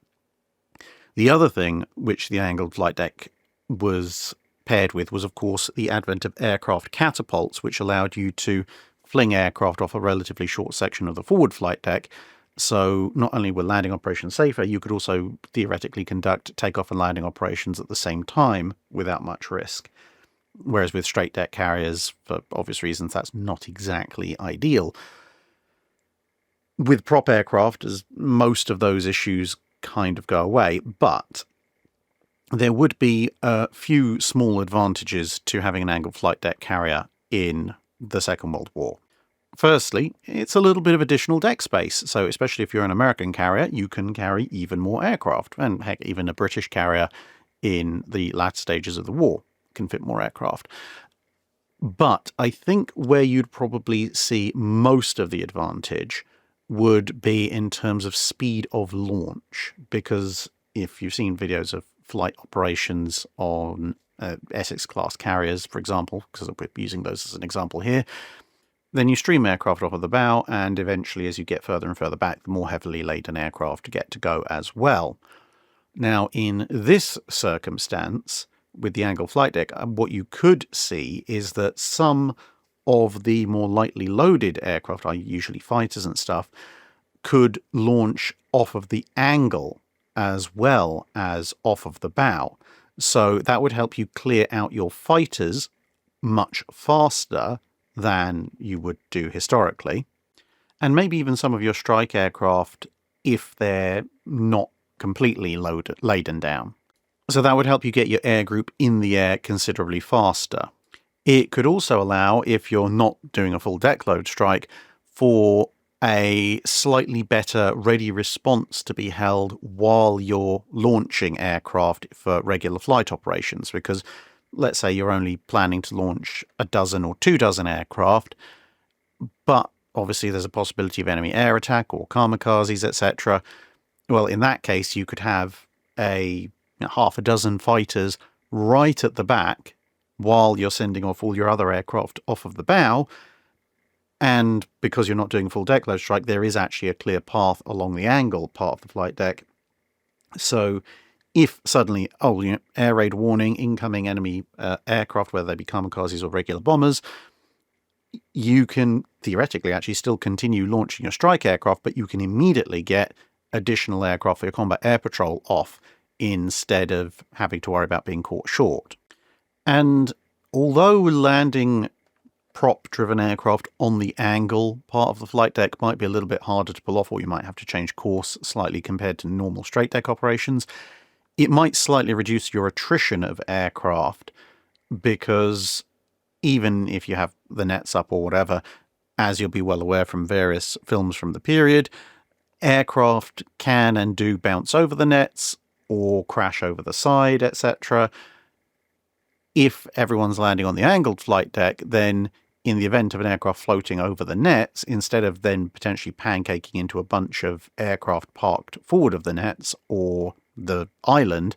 The other thing which the angled flight deck was paired with was, of course, the advent of aircraft catapults, which allowed you to fling aircraft off a relatively short section of the forward flight deck. So not only were landing operations safer, you could also theoretically conduct takeoff and landing operations at the same time without much risk. Whereas with straight deck carriers, for obvious reasons, that's not exactly ideal. With prop aircraft, as most of those issues kind of go away, but there would be a few small advantages to having an angled flight deck carrier in the Second World War. Firstly, it's a little bit of additional deck space, so especially if you're an American carrier, you can carry even more aircraft, and heck, even a British carrier in the latter stages of the war can fit more aircraft. But I think where you'd probably see most of the advantage would be in terms of speed of launch, because if you've seen videos of flight operations on Essex-class carriers, for example, because we're using those as an example here, then you stream aircraft off of the bow, and eventually as you get further and further back, the more heavily laden aircraft get to go as well. Now, in this circumstance, with the angled flight deck, what you could see is that some of the more lightly loaded aircraft, usually fighters and stuff, could launch off of the angle as well as off of the bow. So that would help you clear out your fighters much faster than you would do historically, and maybe even some of your strike aircraft if they're not completely laden down. So that would help you get your air group in the air considerably faster. It could also allow, if you're not doing a full deck load strike, for a slightly better ready response to be held while you're launching aircraft for regular flight operations. Because let's say you're only planning to launch a dozen or 24 aircraft, but obviously there's a possibility of enemy air attack or kamikazes, etc. Well, in that case, you could have half a dozen fighters right at the back while you're sending off all your other aircraft off of the bow. And because you're not doing full deck load strike, there is actually a clear path along the angle part of the flight deck. So if suddenly, air raid warning, incoming enemy aircraft, whether they be kamikazes or regular bombers, you can theoretically actually still continue launching your strike aircraft, but you can immediately get additional aircraft for your combat air patrol off instead of having to worry about being caught short. And although landing prop-driven aircraft on the angle part of the flight deck might be a little bit harder to pull off, or you might have to change course slightly compared to normal straight deck operations, it might slightly reduce your attrition of aircraft, because even if you have the nets up or whatever, as you'll be well aware from various films from the period, aircraft can and do bounce over the nets or crash over the side, etc. If everyone's landing on the angled flight deck, then in the event of an aircraft floating over the nets, instead of then potentially pancaking into a bunch of aircraft parked forward of the nets or the island,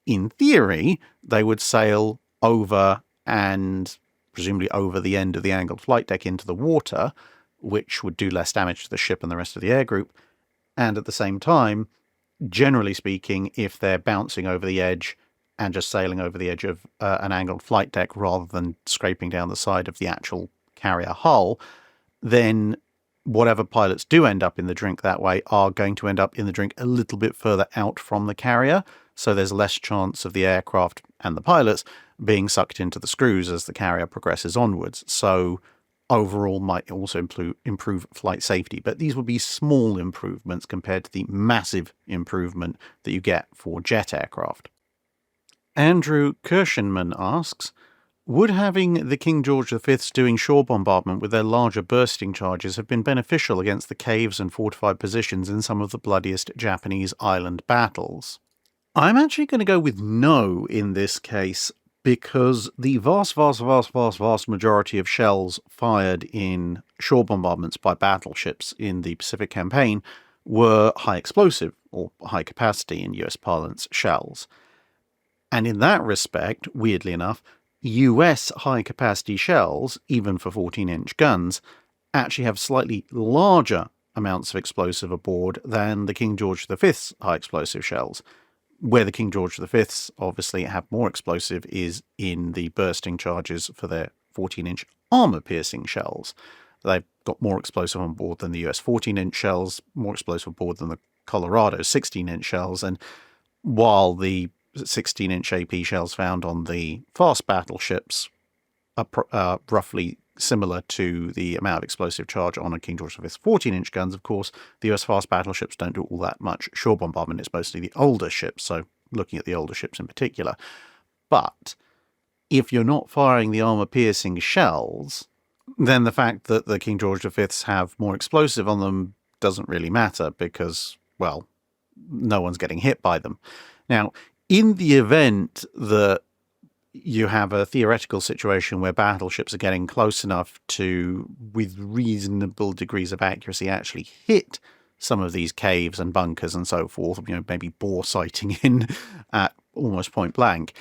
in theory, they would sail over and presumably over the end of the angled flight deck into the water, which would do less damage to the ship and the rest of the air group. And at the same time, generally speaking, if they're bouncing over the edge and just sailing over the edge of an angled flight deck rather than scraping down the side of the actual carrier hull, then whatever pilots do end up in the drink that way are going to end up in the drink a little bit further out from the carrier, so there's less chance of the aircraft and the pilots being sucked into the screws as the carrier progresses onwards. So overall might also improve flight safety, but these would be small improvements compared to the massive improvement that you get for jet aircraft. Andrew Kirshenman asks, would having the King George V's doing shore bombardment with their larger bursting charges have been beneficial against the caves and fortified positions in some of the bloodiest Japanese island battles? I'm actually going to go with no in this case, because the vast majority of shells fired in shore bombardments by battleships in the Pacific campaign were high explosive, or high capacity in US parlance, shells. And in that respect, weirdly enough, US high-capacity shells, even for 14-inch guns, actually have slightly larger amounts of explosive aboard than the King George V's high-explosive shells. Where the King George V's obviously have more explosive is in the bursting charges for their 14-inch armor-piercing shells. They've got more explosive on board than the US 14-inch shells, more explosive on board than the Colorado 16-inch shells, and while the 16-inch AP shells found on the fast battleships are roughly similar to the amount of explosive charge on a King George V's 14-inch guns. Of course, the US fast battleships don't do all that much shore bombardment. It's mostly the older ships, so looking at the older ships in particular. But if you're not firing the armor-piercing shells, then the fact that the King George V's have more explosive on them doesn't really matter because, well, no one's getting hit by them. Now, in the event that you have a theoretical situation where battleships are getting close enough to, with reasonable degrees of accuracy, actually hit some of these caves and bunkers and so forth, maybe bore sighting in at almost point blank,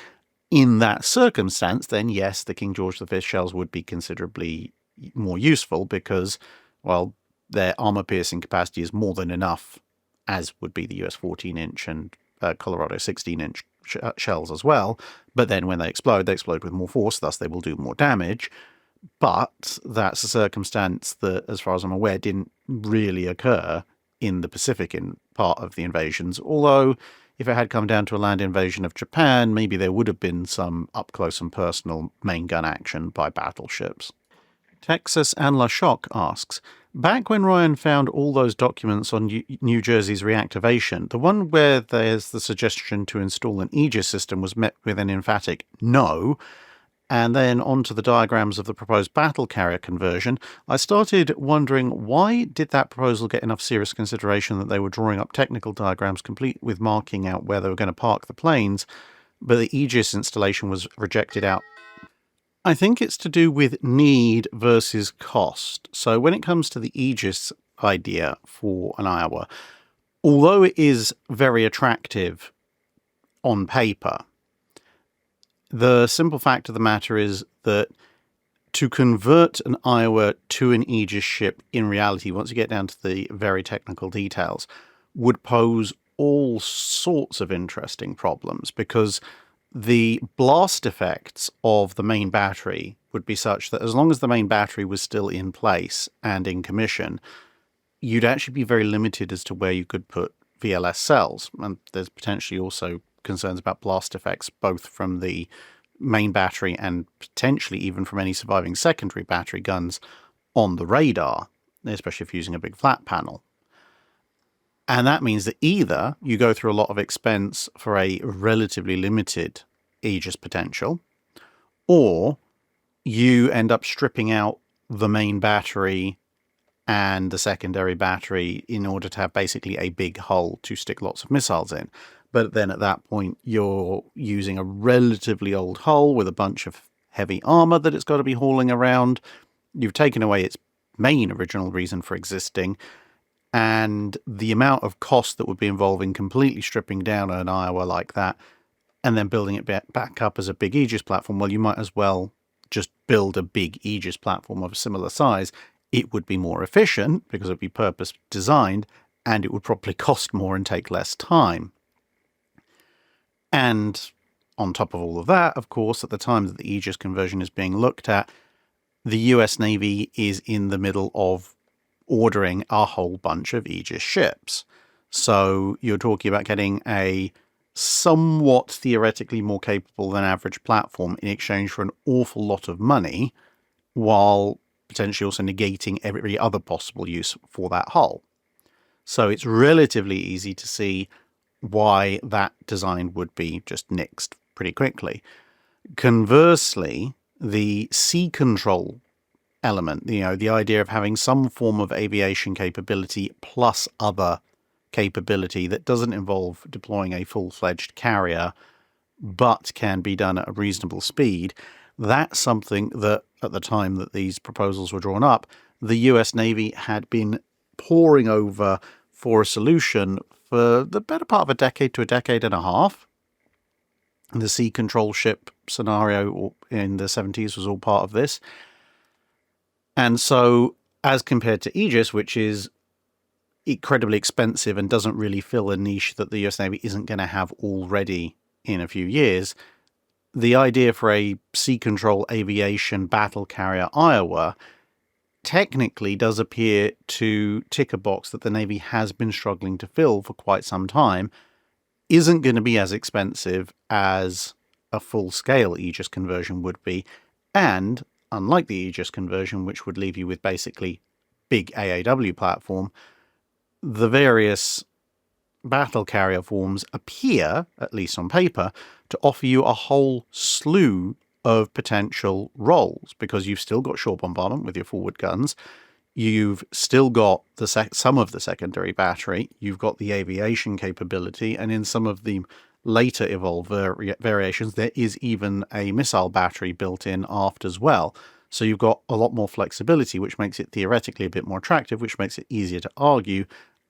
in that circumstance, then yes, the King George V shells would be considerably more useful because, well, their armor-piercing capacity is more than enough, as would be the US 14-inch and Colorado 16-inch shells as well, but then when they explode with more force, thus they will do more damage. But that's a circumstance that, as far as I'm aware, didn't really occur in the Pacific in part of the invasions, although if it had come down to a land invasion of Japan, maybe there would have been some up-close and personal main gun action by battleships. Texas and LaShock asks, back when Ryan found all those documents on New Jersey's reactivation, the one where there's the suggestion to install an AEGIS system was met with an emphatic no, and then onto the diagrams of the proposed battle carrier conversion, I started wondering, why did that proposal get enough serious consideration that they were drawing up technical diagrams complete with marking out where they were going to park the planes, but the Aegis installation was rejected out? I think it's to do with need versus cost. So when it comes to the Aegis idea for an Iowa, although it is very attractive on paper, the simple fact of the matter is that to convert an Iowa to an Aegis ship in reality, once you get down to the very technical details, would pose all sorts of interesting problems, because the blast effects of the main battery would be such that as long as the main battery was still in place and in commission, you'd actually be very limited as to where you could put VLS cells. And there's potentially also concerns about blast effects, both from the main battery and potentially even from any surviving secondary battery guns on the radar, especially if using a big flat panel. And that means that either you go through a lot of expense for a relatively limited Aegis potential, or you end up stripping out the main battery and the secondary battery in order to have basically a big hull to stick lots of missiles in. But then at that point, you're using a relatively old hull with a bunch of heavy armor that it's got to be hauling around. You've taken away its main original reason for existing, and the amount of cost that would be involved in completely stripping down an Iowa like that and then building it back up as a big Aegis platform, well, you might as well just build a big Aegis platform of a similar size. It would be more efficient because it would be purpose designed, and it would probably cost more and take less time. And on top of all of that, of course, at the time that the Aegis conversion is being looked at, the US Navy is in the middle of ordering a whole bunch of Aegis ships. So you're talking about getting a somewhat theoretically more capable than average platform in exchange for an awful lot of money, while potentially also negating every other possible use for that hull. So it's relatively easy to see why that design would be just nixed pretty quickly. Conversely, the sea control element, the idea of having some form of aviation capability plus other capability that doesn't involve deploying a full-fledged carrier but can be done at a reasonable speed, that's something that at the time that these proposals were drawn up, the US Navy had been poring over for a solution for the better part of a decade to a decade and a half. The sea control ship scenario in the 70s was all part of this. And so, as compared to Aegis, which is incredibly expensive and doesn't really fill a niche that the US Navy isn't going to have already in a few years, the idea for a sea control aviation battle carrier Iowa technically does appear to tick a box that the Navy has been struggling to fill for quite some time, isn't going to be as expensive as a full-scale Aegis conversion would be, and, unlike the Aegis conversion, which would leave you with basically big AAW platform, the various battle carrier forms appear, at least on paper, to offer you a whole slew of potential roles, because you've still got shore bombardment with your forward guns, you've still got some of the secondary battery, you've got the aviation capability, and in some of the later evolved variations, there is even a missile battery built in aft as well. So you've got a lot more flexibility, which makes it theoretically a bit more attractive, which makes it easier to argue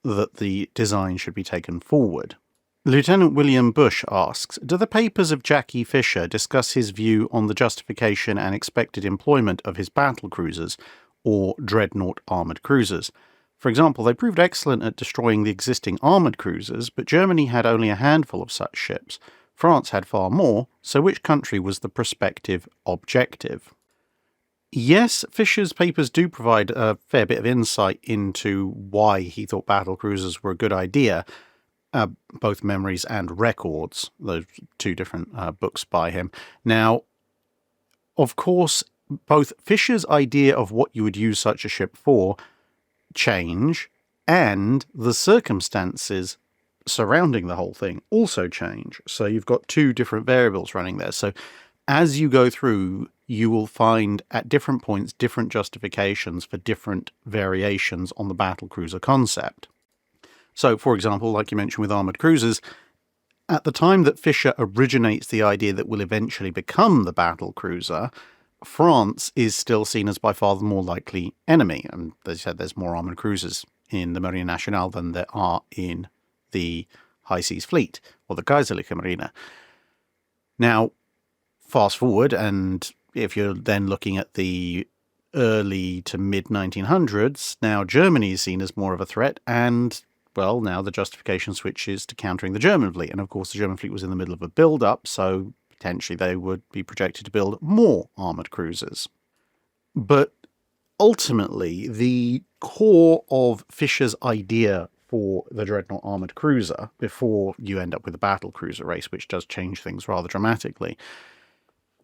that the design should be taken forward. Lieutenant William Bush asks, do the papers of Jackie Fisher discuss his view on the justification and expected employment of his battlecruisers, or Dreadnought armoured cruisers? For example, they proved excellent at destroying the existing armoured cruisers, but Germany had only a handful of such ships. France had far more, so which country was the prospective objective? Yes, Fisher's papers do provide a fair bit of insight into why he thought battlecruisers were a good idea, both Memories and Records, those two different books by him. Now, of course, both Fisher's idea of what you would use such a ship for change, and the circumstances surrounding the whole thing also change. So you've got two different variables running there. So as you go through, you will find at different points different justifications for different variations on the battlecruiser concept. So, for example, like you mentioned with armoured cruisers, at the time that Fisher originates the idea that will eventually become the battlecruiser, France is still seen as by far the more likely enemy. And as you said, there's more armoured cruisers in the Marine Nationale than there are in the High Seas Fleet, or the Kaiserliche Marine. Now, fast forward, and if you're then looking at the early to mid-1900s, now Germany is seen as more of a threat, and, well, now the justification switches to countering the German fleet. And, of course, the German fleet was in the middle of a build-up, so potentially they would be projected to build more armoured cruisers. But ultimately, the core of Fisher's idea for the Dreadnought armoured cruiser, before you end up with a battlecruiser race, which does change things rather dramatically,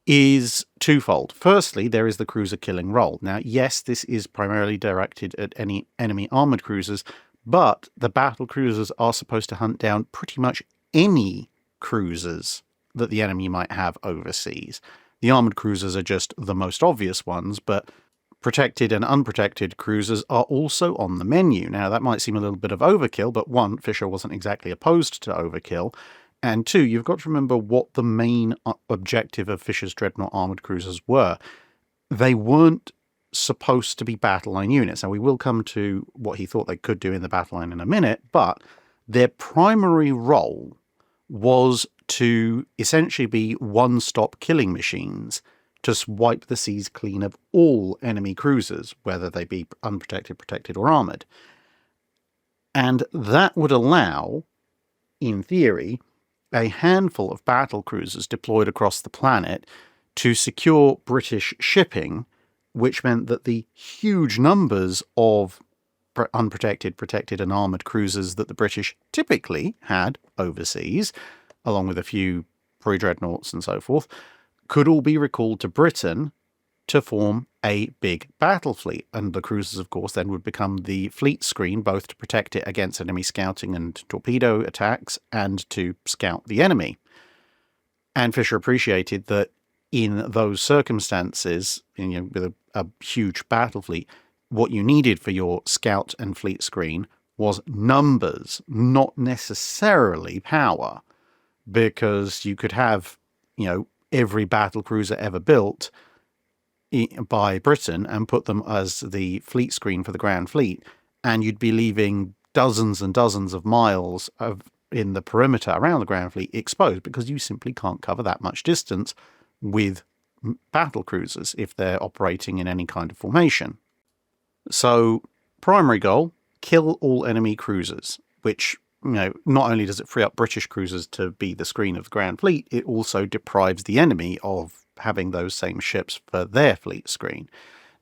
is twofold. Firstly, there is the cruiser killing role. Now, yes, this is primarily directed at any enemy armoured cruisers, but the battlecruisers are supposed to hunt down pretty much any cruisers that the enemy might have overseas. The armoured cruisers are just the most obvious ones, but protected and unprotected cruisers are also on the menu. Now, that might seem a little bit of overkill, but one, Fisher wasn't exactly opposed to overkill, and two, you've got to remember what the main objective of Fisher's Dreadnought armoured cruisers were. They weren't supposed to be battle line units. Now, we will come to what he thought they could do in the battle line in a minute, but their primary role was to essentially be one-stop killing machines to wipe the seas clean of all enemy cruisers, whether they be unprotected, protected, or armoured. And that would allow, in theory, a handful of battle cruisers deployed across the planet to secure British shipping, which meant that the huge numbers of unprotected, protected, and armoured cruisers that the British typically had overseas, along with a few pre-dreadnoughts and so forth, could all be recalled to Britain to form a big battle fleet. And the cruisers, of course, then would become the fleet screen, both to protect it against enemy scouting and torpedo attacks, and to scout the enemy. And Fisher appreciated that in those circumstances, with a huge battle fleet, what you needed for your scout and fleet screen was numbers, not necessarily power. Because you could have, every battle cruiser ever built by Britain and put them as the fleet screen for the Grand Fleet, and you'd be leaving dozens and dozens of miles in the perimeter around the Grand Fleet exposed, because you simply can't cover that much distance with battle cruisers if they're operating in any kind of formation. So, primary goal, kill all enemy cruisers, which, not only does it free up British cruisers to be the screen of the Grand Fleet, it also deprives the enemy of having those same ships for their fleet screen.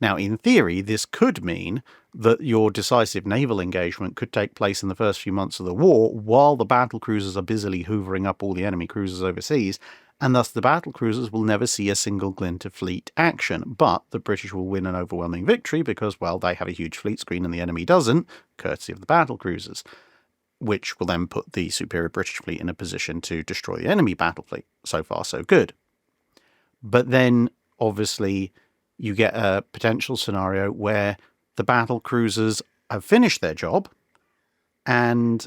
Now, in theory, this could mean that your decisive naval engagement could take place in the first few months of the war while the battle cruisers are busily hoovering up all the enemy cruisers overseas, and thus the battle cruisers will never see a single glint of fleet action. But the British will win an overwhelming victory because, well, they have a huge fleet screen and the enemy doesn't, courtesy of the battle cruisers, which will then put the superior British fleet in a position to destroy the enemy battle fleet. So far, so good. But then, obviously, you get a potential scenario where the battle cruisers have finished their job and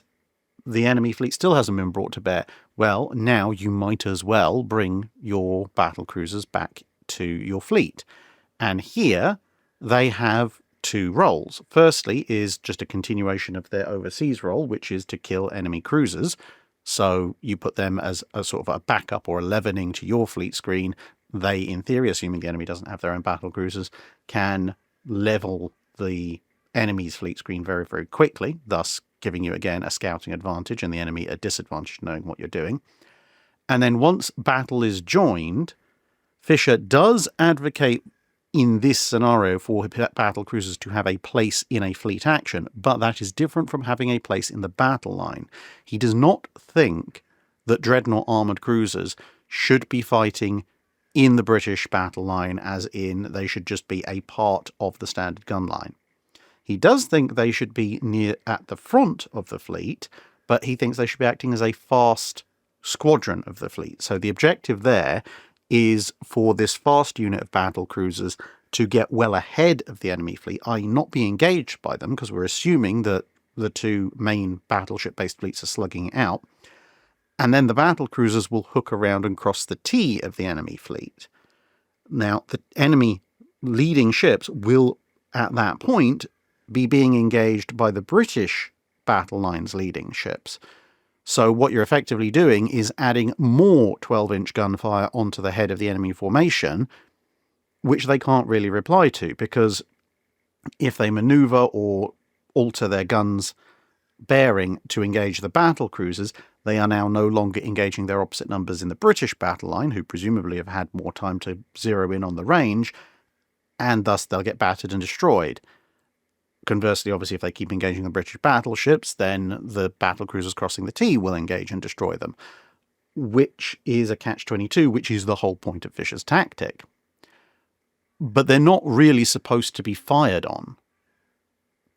the enemy fleet still hasn't been brought to bear. Well, now you might as well bring your battle cruisers back to your fleet. And here they have two roles. Firstly is just a continuation of their overseas role, which is to kill enemy cruisers. So you put them as a sort of a backup or a leavening to your fleet screen. They, in theory, assuming the enemy doesn't have their own battle cruisers, can level the enemy's fleet screen very, very quickly, thus giving you, again, a scouting advantage and the enemy a disadvantage knowing what you're doing. And then once battle is joined, Fisher does advocate in this scenario for battle cruisers to have a place in a fleet action, but that is different from having a place in the battle line. He does not think that Dreadnought armoured cruisers should be fighting in the British battle line, as in they should just be a part of the standard gun line. He does think they should be near at the front of the fleet, but he thinks they should be acting as a fast squadron of the fleet. So the objective there is for this fast unit of battlecruisers to get well ahead of the enemy fleet, i.e. not be engaged by them, because we're assuming that the two main battleship-based fleets are slugging it out, and then the battlecruisers will hook around and cross the T of the enemy fleet. Now, the enemy leading ships will, at that point, be being engaged by the British battle line's leading ships. So what you're effectively doing is adding more 12-inch gunfire onto the head of the enemy formation, which they can't really reply to, because if they maneuver or alter their guns' bearing to engage the battlecruisers, they are now no longer engaging their opposite numbers in the British battle line, who presumably have had more time to zero in on the range, and thus they'll get battered and destroyed. Conversely, obviously, if they keep engaging the British battleships, then the battlecruisers crossing the T will engage and destroy them, which is a catch-22, which is the whole point of Fisher's tactic. But they're not really supposed to be fired on,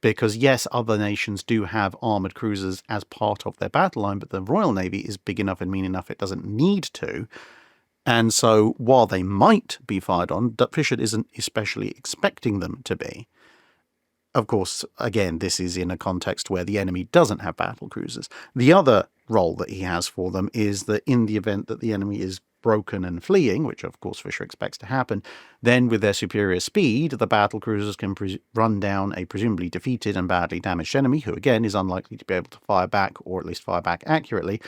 because yes, other nations do have armoured cruisers as part of their battle line, but the Royal Navy is big enough and mean enough it doesn't need to. And so while they might be fired on, Fisher isn't especially expecting them to be. Of course, again, this is in a context where the enemy doesn't have battle cruisers. The other role that he has for them is that in the event that the enemy is broken and fleeing, which of course Fisher expects to happen, then with their superior speed, the battle cruisers can run down a presumably defeated and badly damaged enemy, who again is unlikely to be able to fire back, or at least fire back accurately,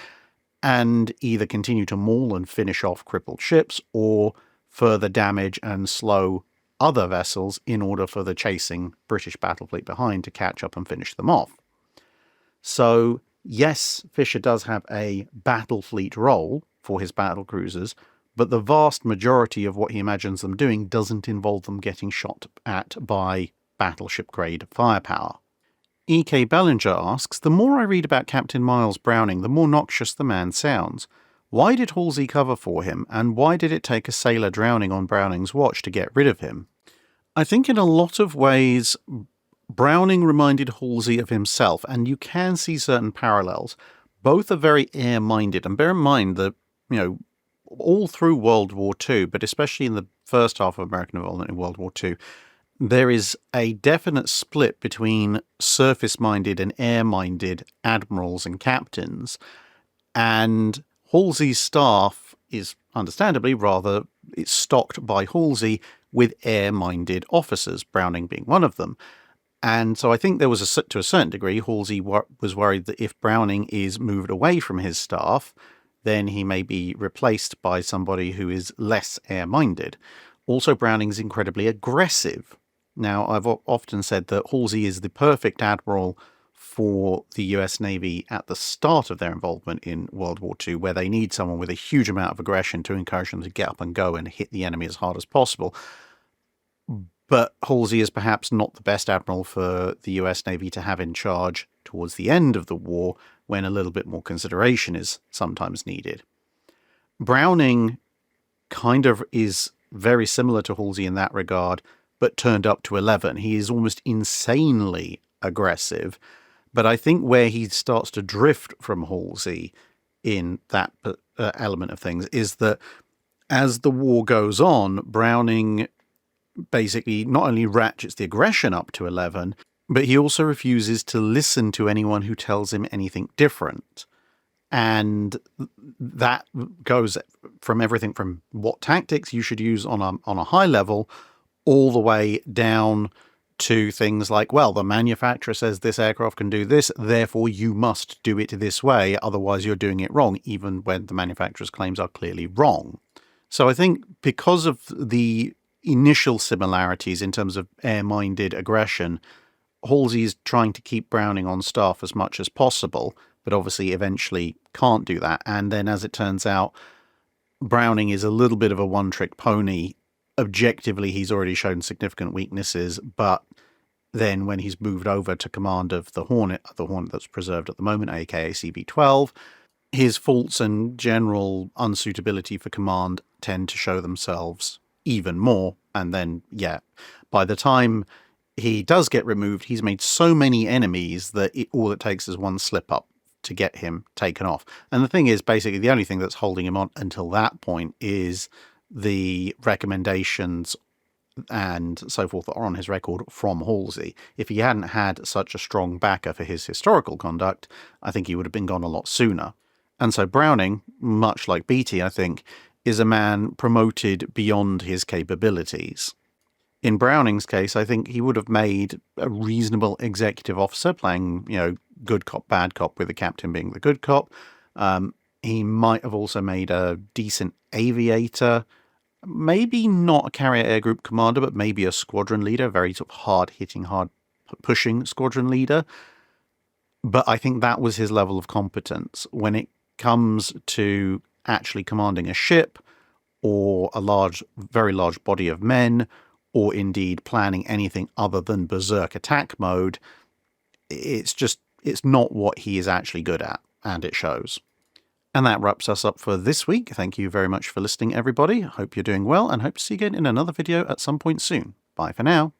and either continue to maul and finish off crippled ships, or further damage and slow other vessels in order for the chasing British battle fleet behind to catch up and finish them off. So, yes, Fisher does have a battle fleet role for his battle cruisers, but the vast majority of what he imagines them doing doesn't involve them getting shot at by battleship-grade firepower. E.K. Bellinger asks, the more I read about Captain Miles Browning, the more noxious the man sounds. Why did Halsey cover for him, and why did it take a sailor drowning on Browning's watch to get rid of him? I think in a lot of ways, Browning reminded Halsey of himself, and you can see certain parallels. Both are very air-minded, and bear in mind that, all through World War II, but especially in the first half of American involvement in World War II, there is a definite split between surface-minded and air-minded admirals and captains, and Halsey's staff is understandably it's stocked by Halsey with air-minded officers, Browning being one of them. And so I think there was to a certain degree, Halsey was worried that if Browning is moved away from his staff, then he may be replaced by somebody who is less air-minded. Also, Browning's incredibly aggressive. Now, I've often said that Halsey is the perfect admiral for the US Navy at the start of their involvement in World War II, where they need someone with a huge amount of aggression to encourage them to get up and go and hit the enemy as hard as possible. But Halsey is perhaps not the best admiral for the US Navy to have in charge towards the end of the war, when a little bit more consideration is sometimes needed. Browning kind of is very similar to Halsey in that regard, but turned up to 11. He is almost insanely aggressive, but I think where he starts to drift from Halsey in that element of things is that as the war goes on, Browning basically not only ratchets the aggression up to 11, but he also refuses to listen to anyone who tells him anything different. And that goes from everything from what tactics you should use on a high level, all the way down to things like, well, the manufacturer says this aircraft can do this, therefore you must do it this way, otherwise you're doing it wrong, even when the manufacturer's claims are clearly wrong. So I think because of the initial similarities in terms of air-minded aggression, Halsey is trying to keep Browning on staff as much as possible, but obviously eventually can't do that. And then, as it turns out, Browning is a little bit of a one-trick pony. Objectively, he's already shown significant weaknesses, but then when he's moved over to command of the Hornet that's preserved at the moment, aka CV-12, his faults and general unsuitability for command tend to show themselves even more. And then, by the time he does get removed, he's made so many enemies that all it takes is one slip up to get him taken off. And the thing is, basically, the only thing that's holding him on until that point is the recommendations and so forth that are on his record from Halsey. If he hadn't had such a strong backer for his historical conduct, I think he would have been gone a lot sooner. And so Browning, much like Beatty, I think, is a man promoted beyond his capabilities. In Browning's case, I think he would have made a reasonable executive officer, playing, good cop, bad cop, with the captain being the good cop. He might have also made a decent aviator, maybe not a carrier air group commander, but maybe a squadron leader, very sort of hard-hitting, hard-pushing squadron leader. But I think that was his level of competence. When it comes to actually commanding a ship, or a very large body of men, or indeed planning anything other than berserk attack mode, it's not what he is actually good at, and it shows. And that wraps us up for this week. Thank you very much for listening, everybody. Hope you're doing well, and hope to see you again in another video at some point soon. Bye for now.